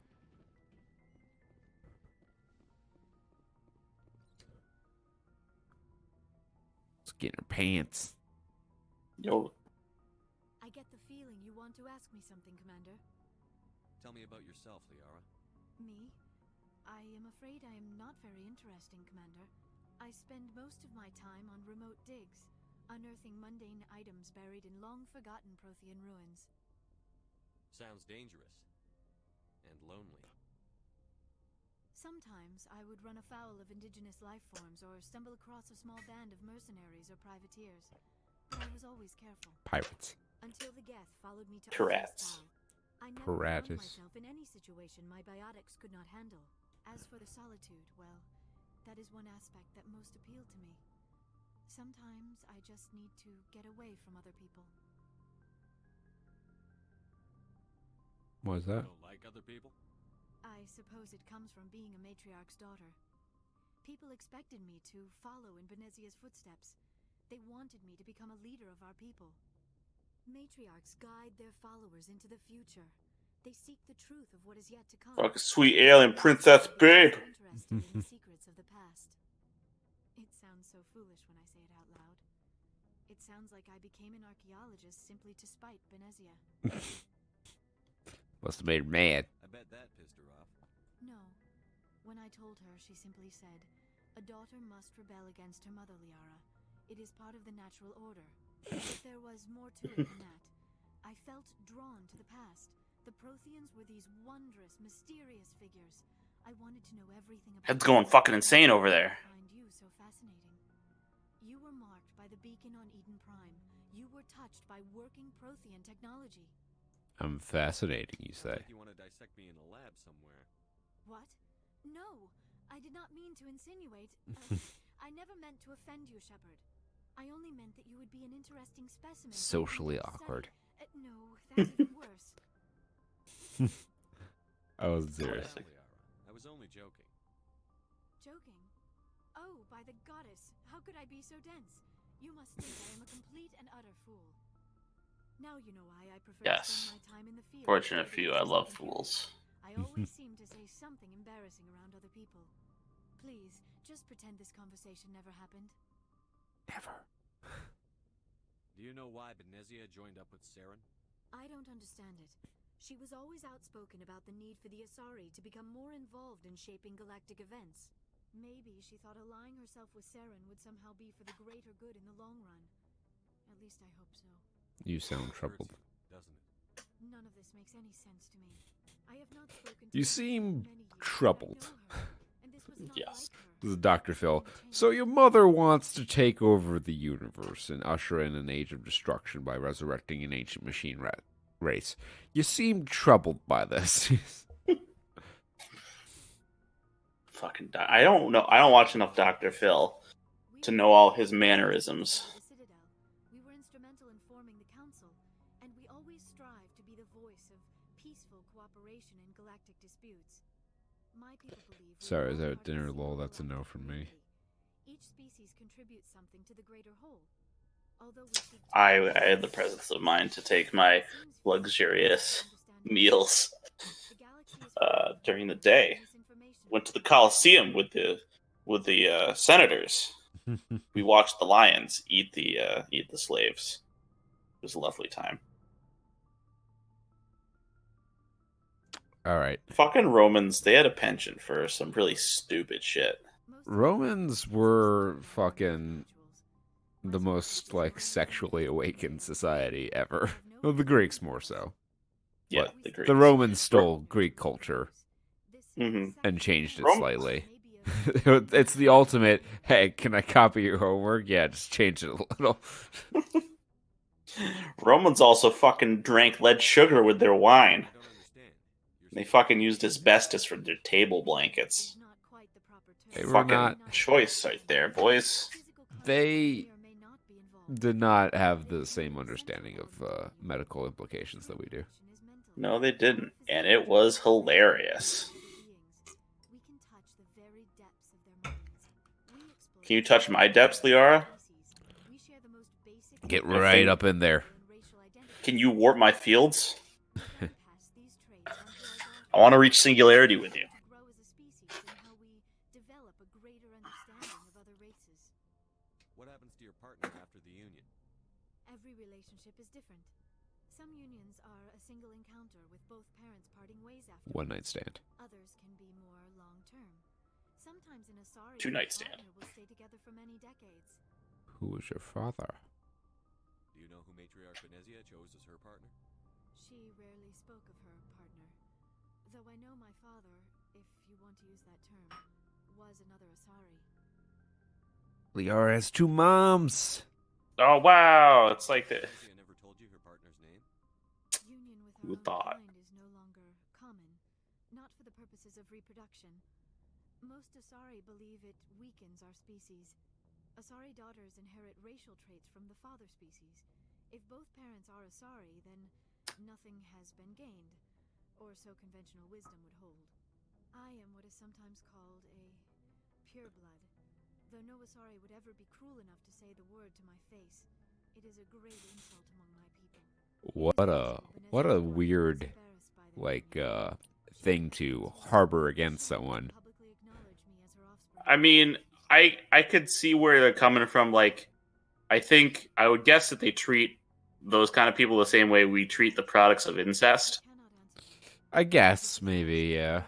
Let's get in her pants. Yo, I get the feeling you want to ask me something, Commander. Tell me about yourself, Liara. Me? I am afraid I am not very interesting, Commander. I spend most of my time on remote digs, unearthing mundane items buried in long-forgotten Prothean ruins. Sounds dangerous. And lonely. Sometimes I would run afoul of indigenous life forms or stumble across a small band of mercenaries or privateers. But I was always careful. Pirates. Until the Geth followed me to Pirates. Arthur's Bow. I never found Pirates. myself in any situation my biotics could not handle. As for the solitude, well, that is one aspect that most appealed to me. Sometimes I just need to get away from other people. What is that? Don't like other people? I suppose it comes from being a matriarch's daughter. People expected me to follow in Benezia's footsteps. They wanted me to become a leader of our people. Matriarchs guide their followers into the future. They seek the truth of what is yet to come. fuck a sweet alien princess babe. Interested in the secrets of the past. It sounds so foolish when I say it out loud. It sounds like I became an archaeologist simply to spite Benezia. Must have made her mad. I bet that pissed her off. No. When I told her, she simply said, "A daughter must rebel against her mother, Liara. It is part of the natural order." But there was more to it than that. I felt drawn to the past. The Protheans were these wondrous, mysterious figures. I wanted to know everything about Head's going fucking insane over there. I find you so fascinating. You were marked by the beacon on Eden Prime. You were touched by working Prothean technology. I'm fascinating, you say. Like you want to dissect me in a lab somewhere. What? No, I did not mean to insinuate. I never meant to offend you, Shepard. I only meant that you would be an interesting specimen. Socially for me to awkward. study. No, that's even worse. I wasn't Classic. serious. Liara, I was only joking. Joking? Oh, by by the goddess, how could I be so dense? You must think I am a complete and utter fool. Now you know why I prefer to Yes. spend my time in the field. Fortunate instead for of you, I at love the computer. fools. I always seem to say something embarrassing around other people. Please, just pretend this conversation never happened. Never. Do you know why Benezia joined up with Saturn? I don't understand it. She was always outspoken about the need for the Asari to become more involved in shaping galactic events. Maybe she thought allying herself with Saturn would somehow be for the greater good in the long run. At least I hope so. You sound troubled. Doesn't it? None of this makes any sense to me. I have not spoken to You her seem in many years, troubled. but I know her, and this was not Yes. like her. This is Dr. Phil. So your mother wants to take over the universe and usher in an age of destruction by resurrecting an ancient machine race. You seem troubled by this. Fucking. I don't know. I don't watch enough Dr. Phil to know all his mannerisms. The Citadel. We were instrumental in forming the council, and we always strive to be the voice of peaceful cooperation in galactic disputes. My people believe we Sorry, are is all that part of a dinner single lull? That's a no galactic from me. community. Each species contributes something to the greater whole. Although we seek to I had the presence of mind to take my luxurious meals The galaxy is during the day. Went to the Coliseum with the senators. We watched the lions eat the slaves. It was a lovely time. All right. Fucking Romans, they had a penchant for some really stupid shit. Romans were fucking the most, like, sexually awakened society ever. Well, the Greeks more so. Yeah, But the Greeks. the Romans stole Greek culture Mhm. and changed it Rome- slightly. It's the ultimate, hey, can I copy your homework? Yeah, just change it a little. Romans also fucking drank lead sugar with their wine. I don't understand. They fucking used asbestos for their table blankets. They were Fucking not- choice right there, boys. They did not have the same understanding of medical implications that we do. No, they didn't, and it was hilarious. Can you touch my depths, Liara? Get I right think- up in there. Can you warp my fields? I want to reach singularity with you. What happens to your partner after the union? Every relationship is different. Some unions are a single encounter with both parents parting ways after. One night stand. Others can be more long-term. Sometimes an Asari Two-night and a stand. partner will stay together for many decades. Who was your father? Do you know who Matriarch Benezia chose as her partner? She rarely spoke of her partner. Though I know my father, if you want to use that term, was another Asari. Liara has two moms. Oh wow, it's like the Benezia never told you her partner's name? Union with Who our own thought? kind is no longer common, not for the purposes of reproduction. Most Asari believe it weakens our species. Asari daughters inherit racial traits from the father species. If both parents are Asari, then nothing has been gained, or so conventional wisdom would hold. I am what is sometimes called a pureblood. Though no Asari would ever be cruel enough to say the word to my face, it is a great insult among my people. What a weird, like, thing to harbor against someone. I mean, I could see where they're coming from. Like, I would guess that they treat those kind of people the same way we treat the products of incest. I guess, maybe, yeah.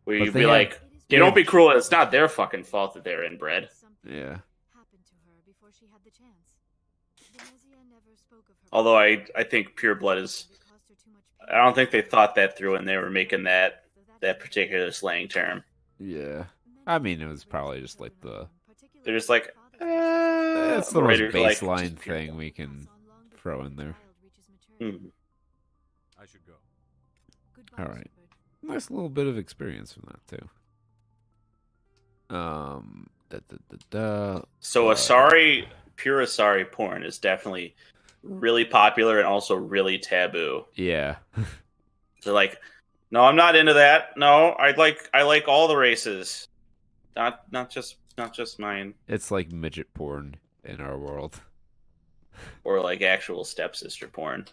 Where But you'd they be have- like, you don't be cruel. It's not their fucking fault that they're inbred. Yeah. Happened to her before she had the chance. Benezia never spoke of her. Although I think pure blood is. I don't think they thought that through when they were making that particular slang term. Yeah. I mean, it was probably just like the... They're just like, That's the most writers are like, baseline just pure thing blood. we can throw in there. Mhm. I should go. All right. Nice little bit of experience from that, too. So pure Asari porn is definitely really popular and also really taboo. Yeah. They're like, no, I'm not into that. No, I like all the races, not just Not just mine. It's like midget porn in our world. Or like actual stepsister porn.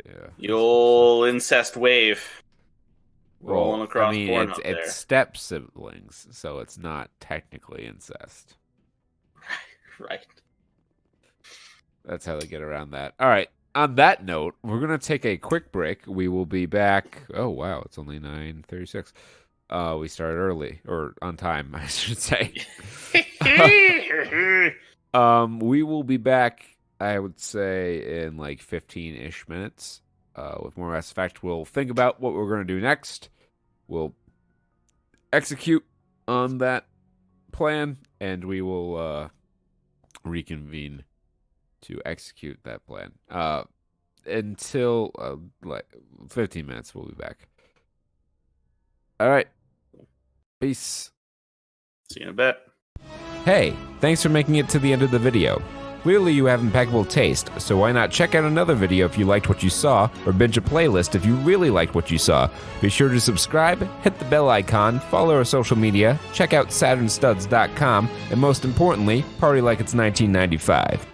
Yeah. The old incest wave. Rolling Well, across I mean, porn it's up there. step siblings, so it's not technically incest. Right. That's how they get around that. All right. On that note, we're gonna take a quick break. We will be back. Oh wow, it's only 9:36. We started early or on time, I should say. We will be back. I would say in like 15-ish minutes. With more Mass Effect, we'll think about what we're gonna do next. We'll execute on that plan, and we will reconvene to execute that plan. Until like 15 minutes, we'll be back. All right. Peace. See you in a bit. Hey, thanks for making it to the end of the video. Clearly you have impeccable taste, so why not check out another video if you liked what you saw, or binge a playlist if you really liked what you saw. Be sure to subscribe, hit the bell icon, follow our social media, check out saturnstuds.com, and most importantly, party like it's 1995.